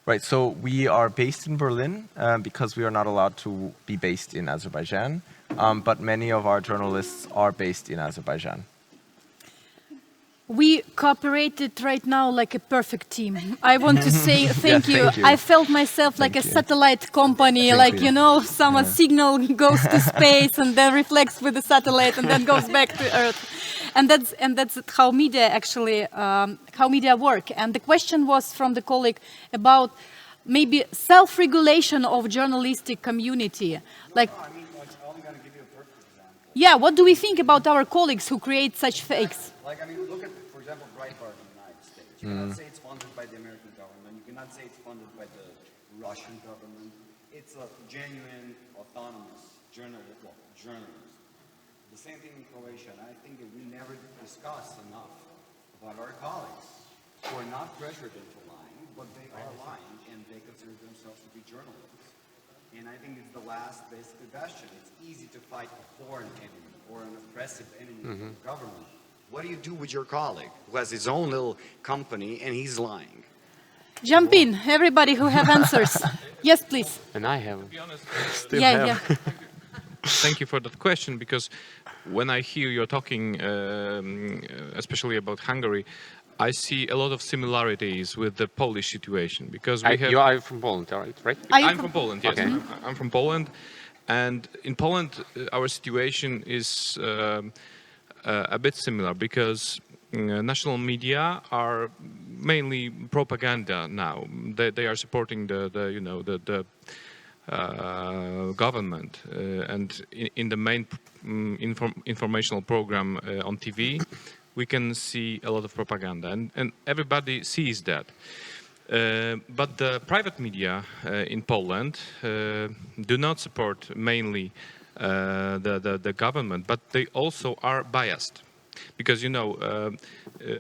Right, so we are based in Berlin because we are not allowed to be based in Azerbaijan, but many of our journalists are based in Azerbaijan. We cooperated right now like a perfect team. I want to say thank you. Thank you. I felt myself like a satellite company, Thank you. someone's signal goes to space and then reflects with the satellite and then goes back to Earth. And that's how media actually, how media work. And the question was from the colleague about maybe self-regulation of journalistic community. Like, I'm only going to give you a perfect example. yeah, what do we think about our colleagues who create such fakes? Look at, for example, Breitbart in the United States. You cannot say it's funded by the American government. You cannot say it's funded by the Russian government. It's a genuine, autonomous journalism. The same thing in Croatia. And I think that we never discuss enough about our colleagues who are not pressured into lying, but they are lying and they consider themselves to be journalists. And I think it's the last basically bastion. It's easy to fight a foreign enemy or an oppressive enemy of the government. What do you do with your colleague who has his own little company and he's lying? Jump in, everybody who have answers. Yes, please. And I have. To be honest, Yeah. thank you for that question, because when I hear you're talking, especially about Hungary, I see a lot of similarities with the Polish situation, because we have. You are from Poland, right? I'm from Poland. Yes, Okay. I'm from Poland, and in Poland, our situation is a bit similar, because national media are mainly propaganda now. They are supporting the government, and in the main informational program on TV, we can see a lot of propaganda, and everybody sees that. But the private media in Poland do not support mainly the government, but they also are biased. Because,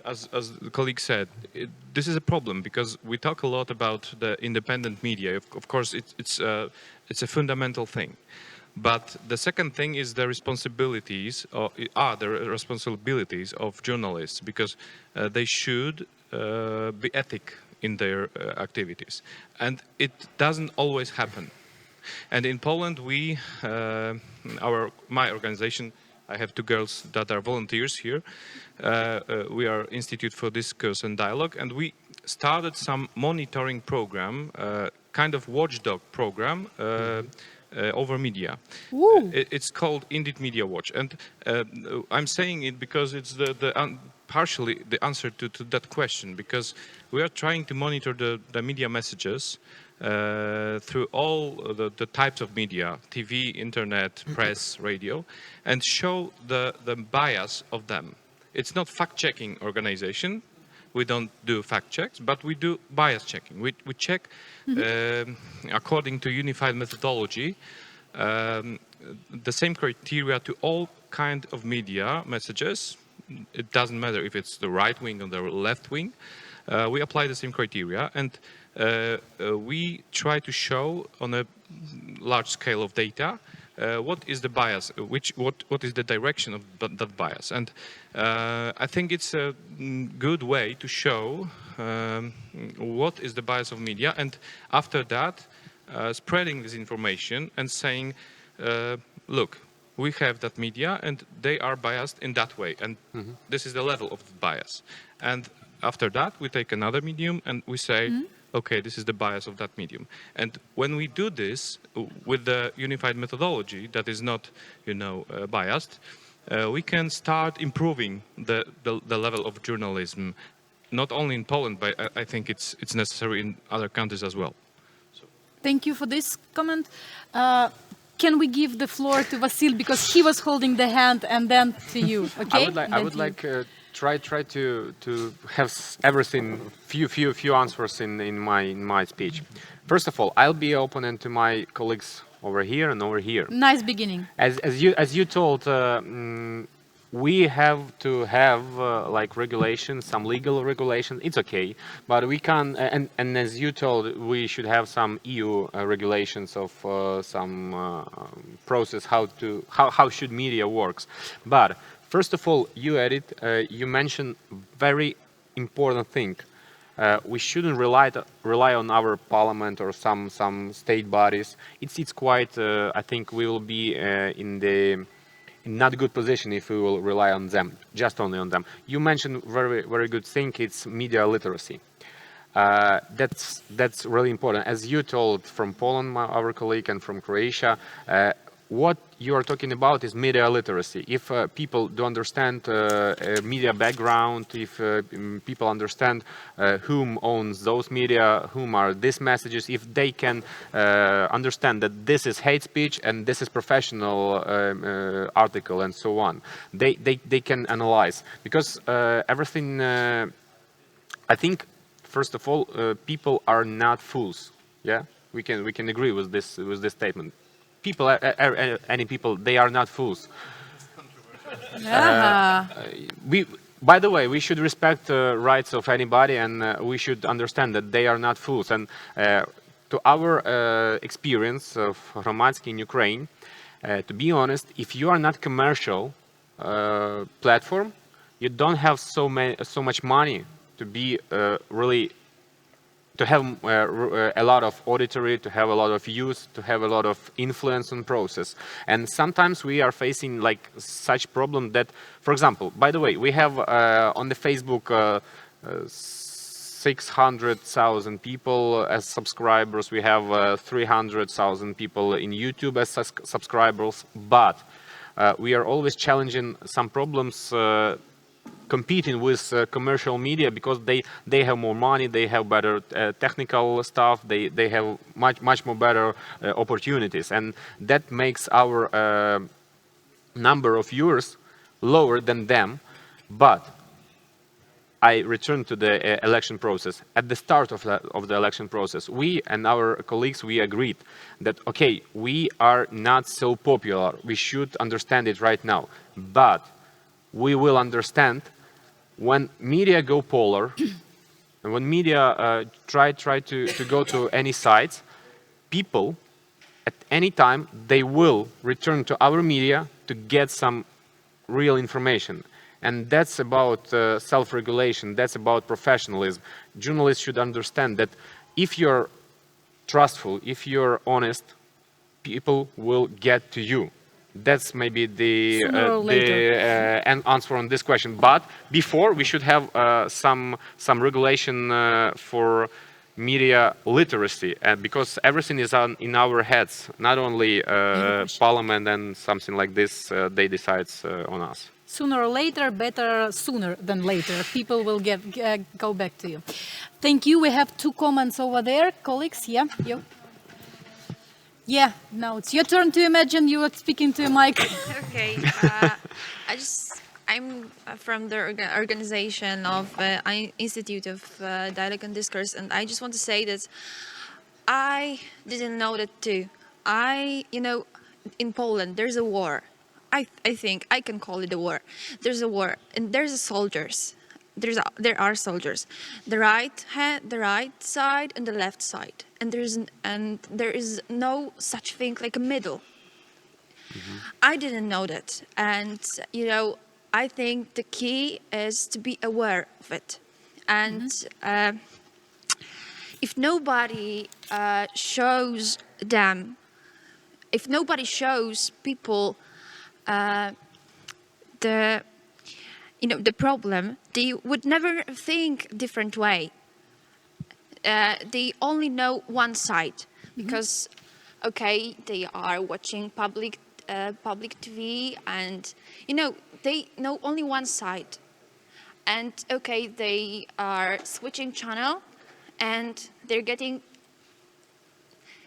as the colleague said, this is a problem, because we talk a lot about the independent media. Of course, it's a fundamental thing. But the second thing is the responsibilities, of journalists, because they should be ethic in their activities. And it doesn't always happen. And in Poland, my organization, I have two girls that are volunteers here. We are Institute for Discourse and Dialogue, and we started some monitoring program, kind of watchdog program over media. It's called Indeed Media Watch, and I'm saying it because it's the partially the answer to that question, because we are trying to monitor the media messages through all the types of media, TV, internet, press, radio, and show the bias of them. It's not fact-checking organization. We don't do fact checks, but we do bias checking. We check according to unified methodology the same criteria to all kind of media messages. It doesn't matter if it's the right wing or the left wing. We apply the same criteria, and we try to show on a large scale of data what is the bias, what is the direction of that bias. And I think it's a good way to show what is the bias of media, and after that spreading this information and saying, look, we have that media and they are biased in that way, and this is the level of the bias. And after that we take another medium and we say, okay, this is the bias of that medium. And when we do this with the unified methodology that is not, biased, we can start improving the level of journalism, not only in Poland, but I think it's necessary in other countries as well. Thank you for this comment. Can we give the floor to Vasyl, because he was holding the hand, and then to you, okay? I would like try to have everything, few answers in my speech. First of all, I'll be open to my colleagues over here and over here. Nice beginning. As you told, we have to have like regulations, some legal regulation. It's okay, but we can. And as you told, we should have some EU regulations of some process how should media works. But first of all, you mentioned very important thing. We shouldn't rely on our parliament or some state bodies. It's quite. I think we will be in not good position if we will rely on them, just only on them. You mentioned very good thing. It's media literacy. That's really important. As you told from Poland, our colleague, and from Croatia, what you are talking about is media literacy. If people do understand media background, if people understand whom owns those media, whom are these messages, if they can understand that this is hate speech and this is professional article and so on, they can analyze. Because everything, I think, first of all, people are not fools. Yeah, we can agree with this statement. People, any people, they are not fools. By the way, we should respect the rights of anybody, and we should understand that they are not fools. And to our experience of Hromadske in Ukraine, to be honest, if you are not commercial platform, you don't have so much money to be really. To have a lot of auditory, to have a lot of use, to have a lot of influence on process. And sometimes we are facing like such problem that, for example, by the way, we have on the Facebook 600,000 people as subscribers. We have 300,000 people in YouTube as subscribers. But we are always challenging some problems competing with commercial media, because they have more money, they have better technical stuff, they have much more better opportunities, and that makes our number of viewers lower than them. But I return to the election process. At the start of the election process, we and our colleagues, we agreed that, okay, we are not so popular, we should understand it right now, but we will understand when media go polar, and when media try to go to any sites, people at any time, they will return to our media to get some real information. And that's about self-regulation, that's about professionalism. Journalists should understand that if you're trustful, if you're honest, people will get to you. That's maybe the answer on this question. But before, we should have some regulation for media literacy, because everything is in our heads. Not only Parliament and something like this, they decide on us. sooner or later, better sooner than later. People will go back to you. Thank you. We have 2 comments over there. Colleagues, yeah, you. Yeah, now it's your turn to imagine you are speaking to a mic. Okay, I'm from the organization of Institute of Dialogue and Discourse, and I just want to say that I didn't know that too. In Poland, there's a war. I think I can call it a war. There's a war, and there's soldiers. There are soldiers, the right side and the left side, and there is no such thing like a middle. I didn't know that, and I think the key is to be aware of it, and if nobody shows them, if nobody shows people the problem, they would never think different way. They only know one side because, okay, they are watching public TV, and they know only one side, and okay, they are switching channel, and they're getting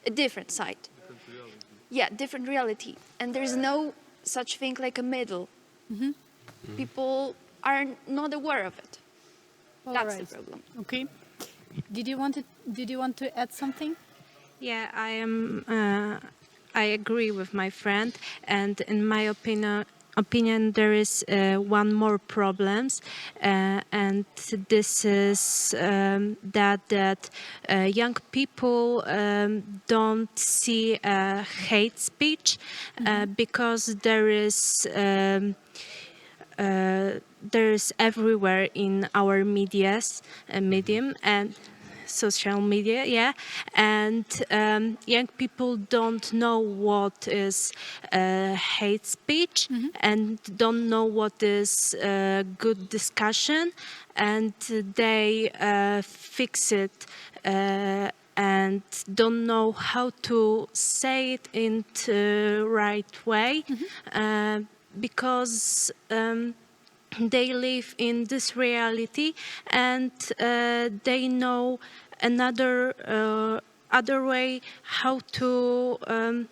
a different side. Yeah, different reality, and there's no such thing like a middle. People are not aware of it. That's the problem. Okay. Did you want to add something? Yeah, I agree with my friend, and in my opinion, there is one more problems, and this is that young people don't see hate speech because there is everywhere in our medium and social media, yeah, and young people don't know what is hate speech and don't know what is good discussion, and they fix it and don't know how to say it in the right way because they live in this reality, and they know another other way how to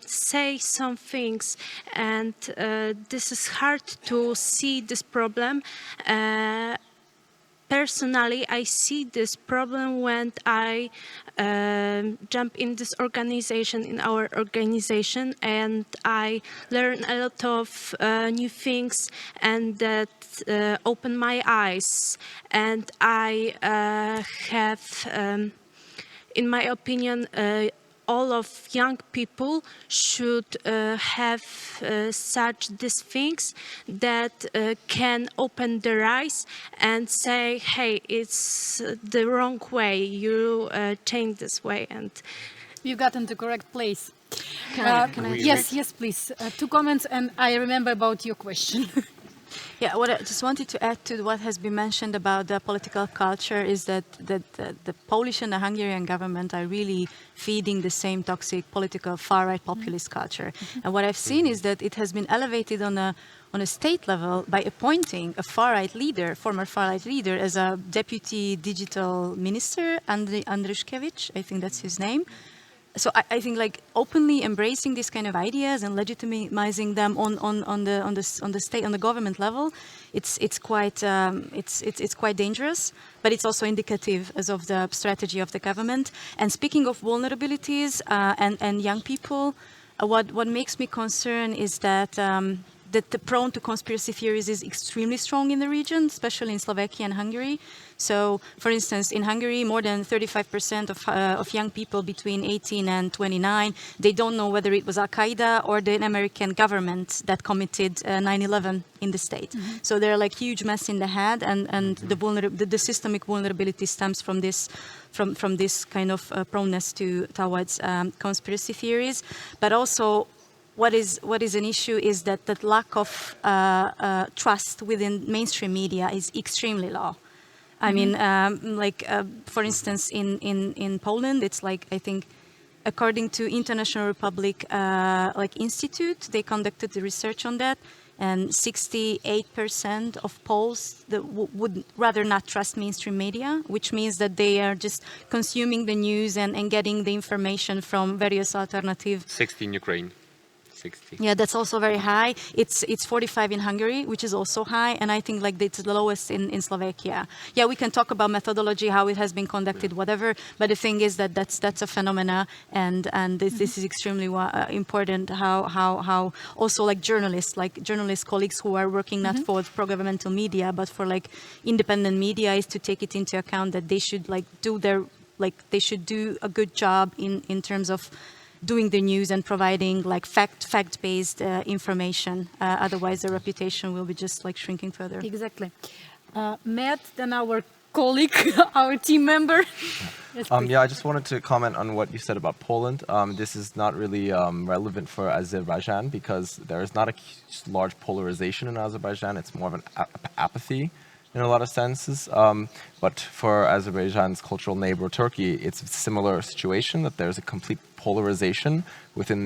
say some things, and this is hard to see this problem. Personally, I see this problem when I jump in this organization, in our organization, and I learn a lot of new things, and that open my eyes. And I have, in my opinion, all of young people should have such these things that can open their eyes and say, hey, it's the wrong way, you change this way. And you got in the correct place. Can I yes, please. 2 comments, and I remember about your question. Yeah, what I just wanted to add to what has been mentioned about the political culture is that the Polish and the Hungarian government are really feeding the same toxic political far-right populist culture. And what I've seen is that it has been elevated on a state level by appointing a far-right leader, former far-right leader, as a deputy digital minister, Andryszkiewicz, I think that's his name. So I think like openly embracing these kind of ideas and legitimizing them on the state, on the government level, it's quite dangerous, but it's also indicative as of the strategy of the government. And speaking of vulnerabilities and young people, what makes me concerned is that the prone to conspiracy theories is extremely strong in the region, especially in Slovakia and Hungary. So, for instance, in Hungary, more than 35% of young people between 18 and 29, they don't know whether it was Al-Qaeda or the American government that committed 9/11 in the state. So they're like huge mess in the head, and the systemic vulnerability stems from this kind of proneness towards conspiracy theories, but also. What is an issue is that lack of trust within mainstream media is extremely low. I mean, for instance, in Poland, it's like, I think, according to International Republic Institute, they conducted the research on that. and 68% of Poles that would rather not trust mainstream media, which means that they are just consuming the news and getting the information from various alternative. 60 in Ukraine. 60. Yeah, that's also very high. It's 45 in Hungary, which is also high, and I think like it's the lowest in Slovakia. Yeah, we can talk about methodology, how it has been conducted, whatever. But the thing is that that's a phenomena, and this is extremely important. How also like journalist colleagues who are working not for pro-governmental media but for like independent media is to take it into account that they should they should do a good job in terms of doing the news and providing like fact-based information. Otherwise, the reputation will be just like shrinking further. Exactly. Matt, then our colleague, our team member. Yes, yeah, I just wanted to comment on what you said about Poland. This is not really relevant for Azerbaijan because there is not a large polarization in Azerbaijan. It's more of an apathy in a lot of senses. But for Azerbaijan's cultural neighbor, Turkey, it's a similar situation, that there's a complete polarization within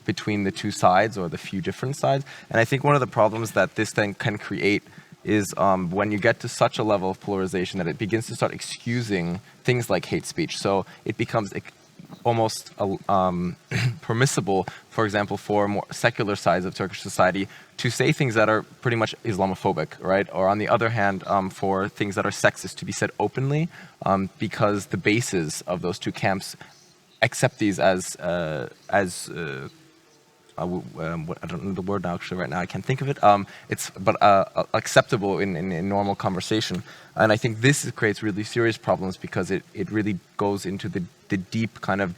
between the two sides or the few different sides. And I think one of the problems that this then can create is when you get to such a level of polarization that it begins to start excusing things like hate speech. So it becomes almost permissible, for example, for more secular sides of Turkish society to say things that are pretty much Islamophobic, right? Or on the other hand, for things that are sexist to be said openly, because the bases of those two camps accept these as I don't know the word now, actually right now I can't think of it. It's acceptable in normal conversation, and I think this creates really serious problems because it really goes into the deep kind of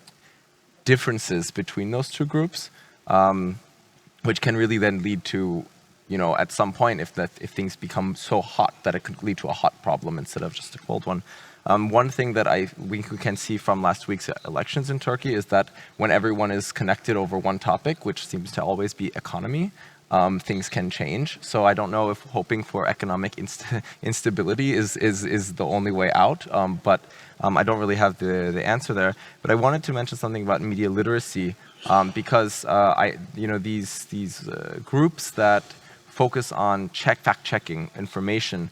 differences between those two groups, which can really then lead to, at some point, if things become so hot that it could lead to a hot problem instead of just a cold one. One thing that we can see from last week's elections in Turkey is that when everyone is connected over one topic, which seems to always be economy, things can change. So I don't know if hoping for economic instability is the only way out, but I don't really have the answer there. But I wanted to mention something about media literacy, because these groups that focus on fact-checking information,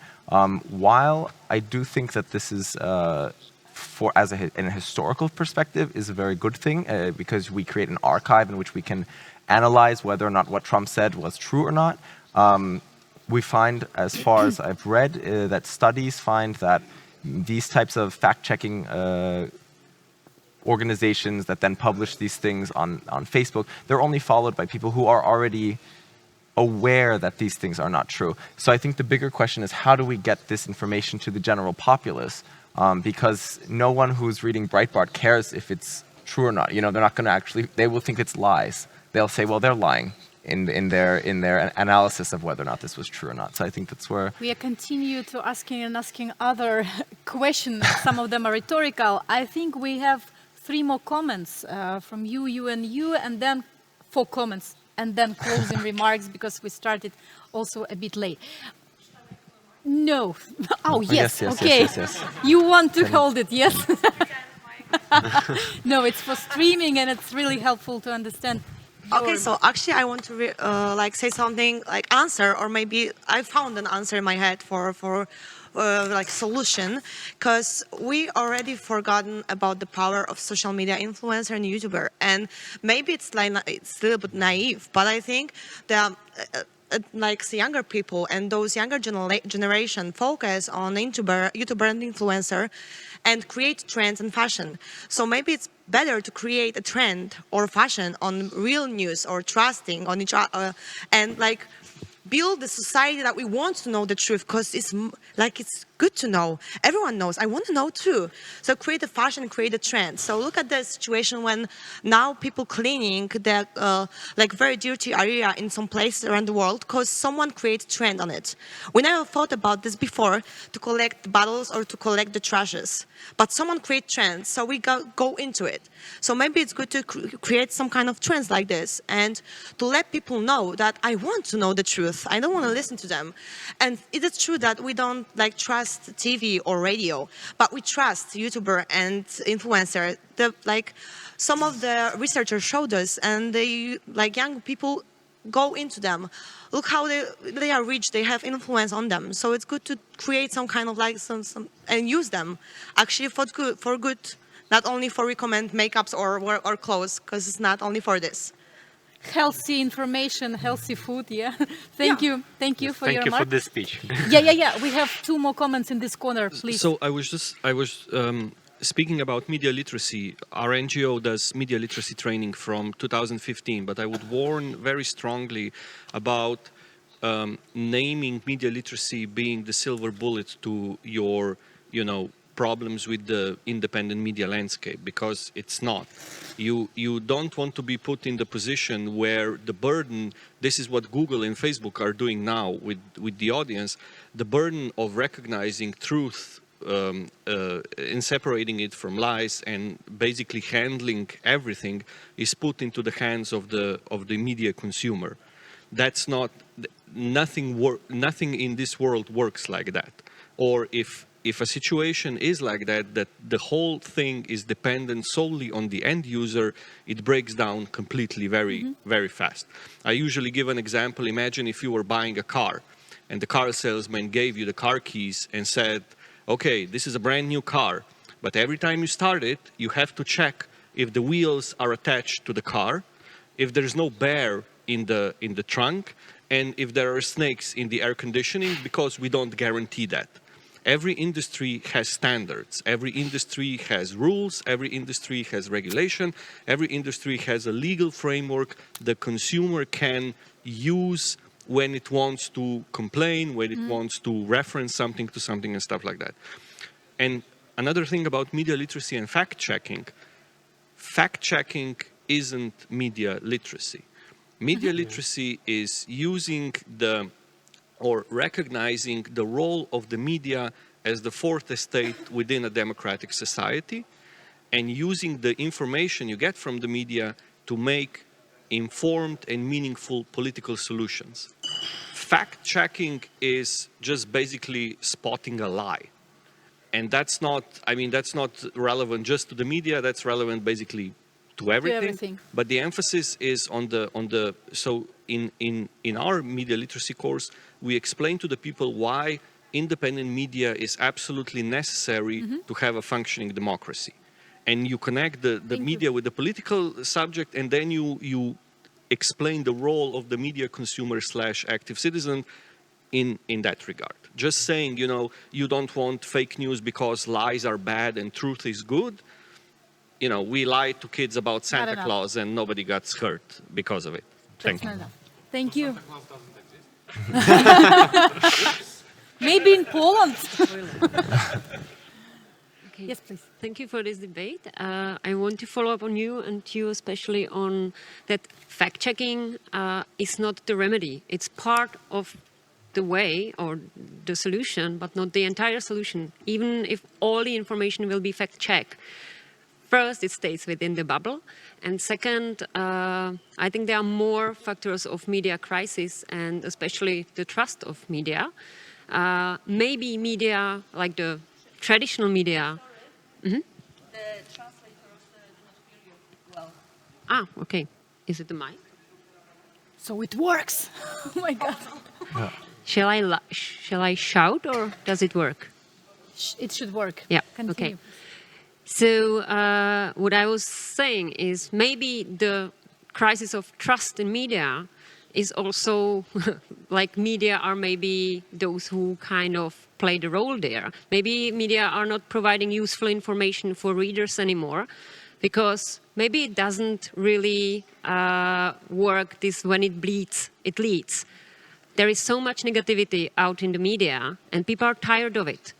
while I do think that this is, in a historical perspective, is a very good thing, because we create an archive in which we can analyze whether or not what Trump said was true or not. We find, as far as I've read, that studies find that these types of fact-checking organizations that then publish these things on Facebook, they're only followed by people who are already aware that these things are not true. So I think the bigger question is, how do we get this information to the general populace? Because no one who's reading Breitbart cares if it's true or not. They're not going to they will think it's lies. They'll say, well, they're lying in their analysis of whether or not this was true or not. So I think that's where we continue to asking other questions. Some of them are rhetorical. I think we have 3 more comments from you, and then 4 comments. And then closing remarks, because we started also a bit late. No. Oh, yes. Okay. Yes. You want to hold it, yes? No, it's for streaming, and it's really helpful to understand. Okay, so actually I want to say something like answer, or maybe I found an answer in my head for solution, because we already forgotten about the power of social media influencer and YouTuber, and maybe it's a little bit naive, but I think the younger people and those younger generation focus on YouTuber and influencer and create trends in fashion. So maybe it's better to create a trend or fashion on real news or trusting on each other, and build the society that we want to know the truth, because it's good to know. Everyone knows. I want to know too. So create a fashion, create a trend. So look at the situation when now people cleaning the very dirty area in some places around the world because someone creates trend on it. We never thought about this before, to collect bottles or to collect the trashes. But someone create trends, so we go into it. So maybe it's good to create some kind of trends like this, and to let people know that I want to know the truth. I don't want to listen to them. And it is true that we don't trust TV or radio, but we trust YouTuber and influencer. Some of the researchers showed us, and young people go into them. Look how they are rich, they have influence on them. So it's good to create some kind of like some and use them actually for good, not only for recommend makeups or clothes, because it's not only for this. Healthy information, healthy food, yeah. Thank you for your Thank you for remark. this speech. Yeah. We have 2 more comments in this corner, please. So I was speaking about media literacy. Our NGO does media literacy training from 2015, but I would warn very strongly about naming media literacy being the silver bullet to your, problems with the independent media landscape, because it's not. You don't want to be put in the position where the burden, this is what Google and Facebook are doing now with the audience, the burden of recognizing truth in separating it from lies and basically handling everything is put into the hands of the media consumer. That's not, nothing in this world works like that. Or if a situation is like that the whole thing is dependent solely on the end user, it breaks down completely very fast. I usually give an example. Imagine if you were buying a car and the car salesman gave you the car keys and said, okay, this is a brand new car, but every time you start it, you have to check if the wheels are attached to the car, if there's no bear in the trunk, and if there are snakes in the air conditioning, because we don't guarantee that. Every industry has standards, every industry has rules, every industry has regulation, every industry has a legal framework the consumer can use when it wants to complain, when it wants to reference something to something and stuff like that. And another thing about media literacy and fact-checking isn't media literacy. Media literacy is using or recognizing the role of the media as the fourth estate within a democratic society, and using the information you get from the media to make informed and meaningful political solutions. Fact-checking is just basically spotting a lie. And that's not relevant just to the media, that's relevant basically to everything. But the emphasis is so in our media literacy course, we explain to the people why independent media is absolutely necessary to have a functioning democracy. And you connect the media with the political subject, and then you explain the role of the media consumer / active citizen in that regard. Just saying, you don't want fake news because lies are bad and truth is good. We lied to kids about Santa Claus and nobody got hurt because of it. Thank you. Thank you. Maybe in Poland. Okay. Yes, please. Thank you for this debate. I want to follow up on you and you especially on that fact-checking is not the remedy. It's part of the way or the solution, but not the entire solution. Even if all the information will be fact-checked, first, it stays within the bubble. And second, I think there are more factors of media crisis and especially the trust of media. Maybe media, like the traditional media. The translators do not hear you well. Ah, okay. Is it the mic? So it works. Oh my God. Yeah. Shall I shout or does it work? It should work. Yeah. Continue. Okay. So what I was saying is maybe the crisis of trust in media is also like media are maybe those who kind of play the role there. Maybe media are not providing useful information for readers anymore because maybe it doesn't really work this when it bleeds, it leads. There is so much negativity out in the media and people are tired of it.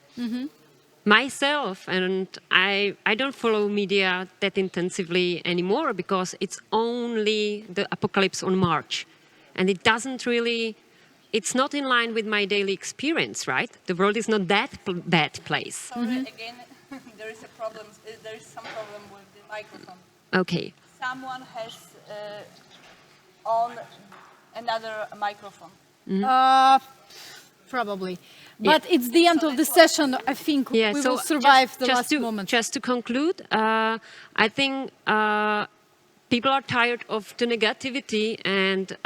Myself, and I don't follow media that intensively anymore because it's only the apocalypse on March. And it doesn't really, it's not in line with my daily experience, right? The world is not that bad place. Sorry, again, there is some problem with the microphone. Okay. Someone has on another microphone. Probably. But it's the end of the session. I think we will survive the last moment. Just to conclude, I think people are tired of the negativity, and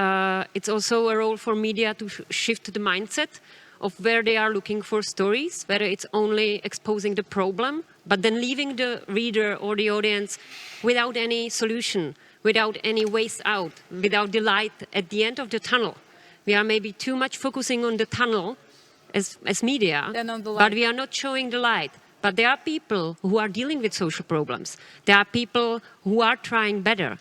it's also a role for media to shift the mindset of where they are looking for stories, whether it's only exposing the problem, but then leaving the reader or the audience without any solution, without any ways out, without the light at the end of the tunnel. We are maybe too much focusing on the tunnel as media, but we are not showing the light. But there are people who are dealing with social problems. There are people who are trying better.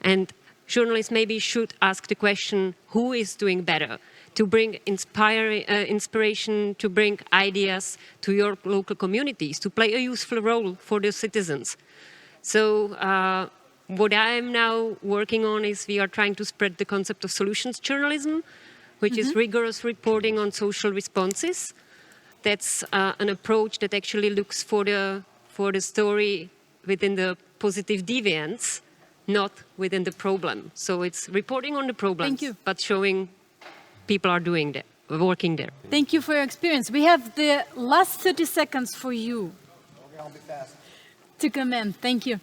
And journalists maybe should ask the question, who is doing better? To bring inspiration, to bring ideas to your local communities, to play a useful role for the citizens. So what I am now working on is we are trying to spread the concept of solutions journalism, which is rigorous reporting on social responses. That's an approach that actually looks for the story within the positive deviance, not within the problem. So it's reporting on the problems, but showing people are doing that, working there. Thank you for your experience. We have the last 30 seconds for you to comment. Thank you.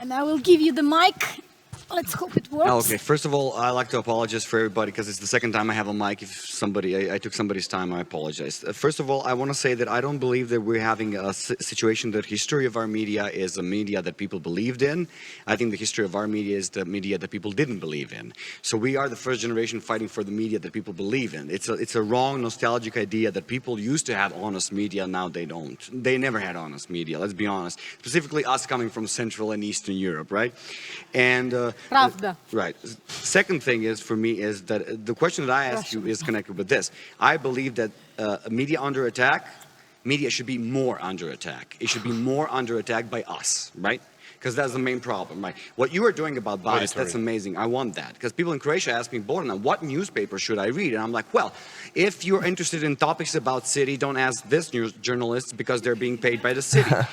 And I will give you the mic. Let's hope it works. Okay, first of all, I like to apologize for everybody because it's the second time I have a mic. If I took somebody's time, I apologize. First of all, I want to say that I don't believe that we're having a situation that history of our media is a media that people believed in. I think the history of our media is the media that people didn't believe in. So we are the first generation fighting for the media that people believe in. It's a wrong, nostalgic idea that people used to have honest media, now they don't. They never had honest media, let's be honest. Specifically us coming from Central and Eastern Europe, right? And Pravda. Right. Second thing is, for me, is that the question that I ask you is connected with this. I believe that media under attack, media should be more under attack. It should be more under attack by us, right? Because that's the main problem, right? What you are doing about bias, that's amazing. I want that. Because people in Croatia ask me, Borna, what newspaper should I read? And I'm like, well, if you're interested in topics about city, don't ask this news journalist because they're being paid by the city. And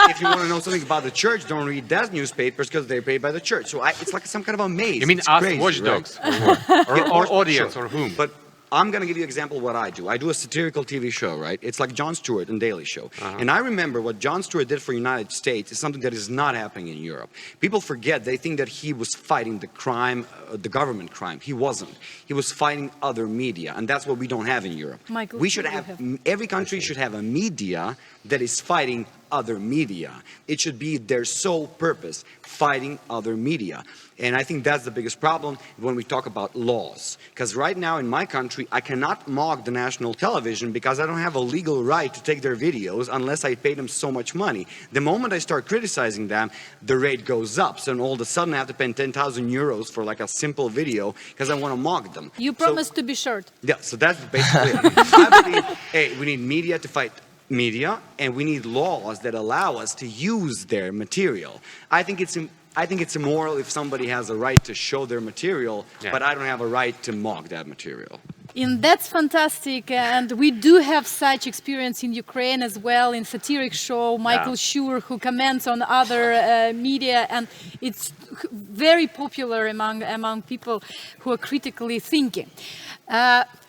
if you want to know something about the church, don't read that newspapers because they're paid by the church. So it's like some kind of a maze. You mean it's ask crazy, watchdogs? Right? Or audience, or whom? But I'm going to give you an example of what I do. I do a satirical TV show, right? It's like Jon Stewart and Daily Show. And I remember what Jon Stewart did for the United States is something that is not happening in Europe. People forget, they think that he was fighting the crime, the government crime. He wasn't. He was fighting other media, and that's what we don't have in Europe. Michael, we should have, every country should have a media that is fighting other media. It should be their sole purpose, fighting other media. And I think that's the biggest problem when we talk about laws. Because right now in my country, I cannot mock the national television because I don't have a legal right to take their videos unless I pay them so much money. The moment I start criticizing them, the rate goes up. So all of a sudden I have to pay 10,000 euros for like a simple video because I want to mock them. You promised to be short. Yeah, so that's basically it. I believe, hey, we need media to fight media, and we need laws that allow us to use their material. I think it's immoral if somebody has a right to show their material, but I don't have a right to mock that material. And that's fantastic, and we do have such experience in Ukraine as well, in satiric show, Michael Schur, who comments on other media, and it's very popular among people who are critically thinking.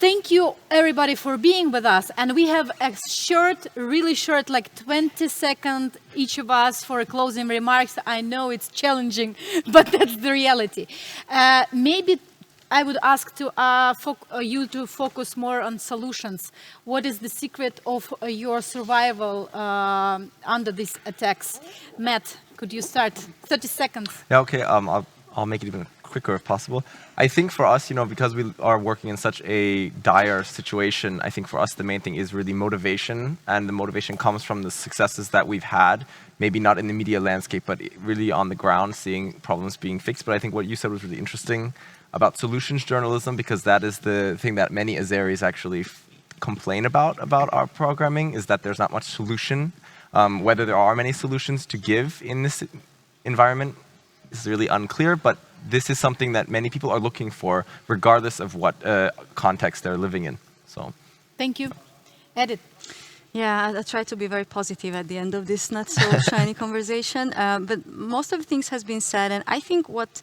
Thank you everybody for being with us, and we have a short, really short, like 20 seconds each of us for closing remarks. I know it's challenging, but that's the reality. Maybe I would ask you to focus more on solutions. What is the secret of your survival under these attacks? Matt, could you start? 30 seconds. Yeah, okay. I'll make it even quicker if possible. I think for us, because we are working in such a dire situation, I think for us the main thing is really motivation, and the motivation comes from the successes that we've had, maybe not in the media landscape, but really on the ground, seeing problems being fixed. But I think what you said was really interesting about solutions journalism, because that is the thing that many Azeris actually complain about our programming, is that there's not much solution. Whether there are many solutions to give in this environment is really unclear, but this is something that many people are looking for, regardless of what context they're living in. So, thank you. Edith. Yeah, I try to be very positive at the end of this not so shiny conversation, but most of the things has been said, and I think what's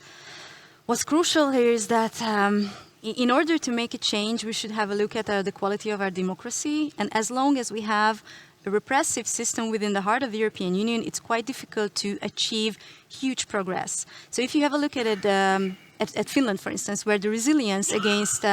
crucial here is that in order to make a change, we should have a look at the quality of our democracy, and as long as we have a repressive system within the heart of the European Union, it's quite difficult to achieve huge progress. So if you have a look at Finland, for instance, where the resilience against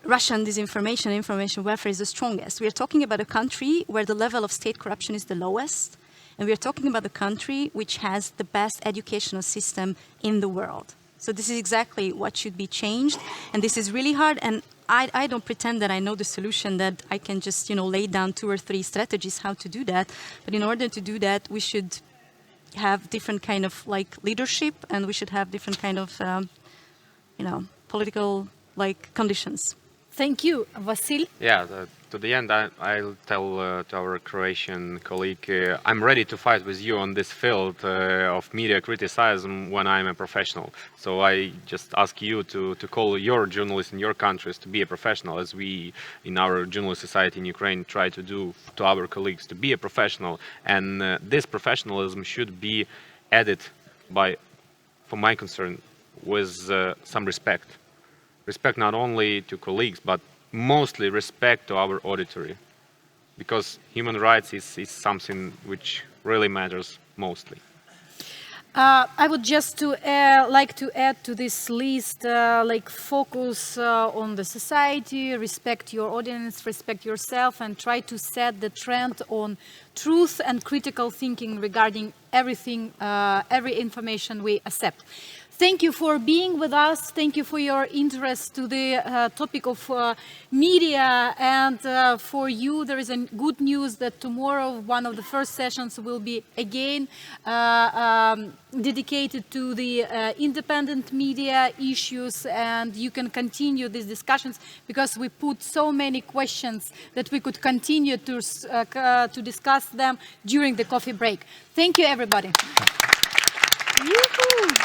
Russian disinformation, information warfare is the strongest. We are talking about a country where the level of state corruption is the lowest, and we are talking about a country which has the best educational system in the world. So this is exactly what should be changed, and this is really hard, and I don't pretend that I know the solution, that I can just, lay down 2 or 3 strategies how to do that, but in order to do that, we should have different kind of leadership, and we should have different kind of, political conditions. Thank you, Vasyl. Yeah, to the end, I'll tell to our Croatian colleague, I'm ready to fight with you on this field of media criticism when I'm a professional. So I just ask you to call your journalists in your countries to be a professional, as we in our journalist society in Ukraine try to do to our colleagues to be a professional. And this professionalism should be added by, for my concern, with some respect. Respect not only to colleagues, but mostly respect to our auditory, because human rights is something which really matters mostly. I would just like to add to this list, focus on the society, respect your audience, respect yourself, and try to set the trend on truth and critical thinking regarding everything, every information we accept. Thank you for being with us. Thank you for your interest to the topic of media. And for you, there is a good news that tomorrow one of the first sessions will be again dedicated to the independent media issues. And you can continue these discussions because we put so many questions that we could continue to discuss them during the coffee break. Thank you, everybody. Yoo-hoo.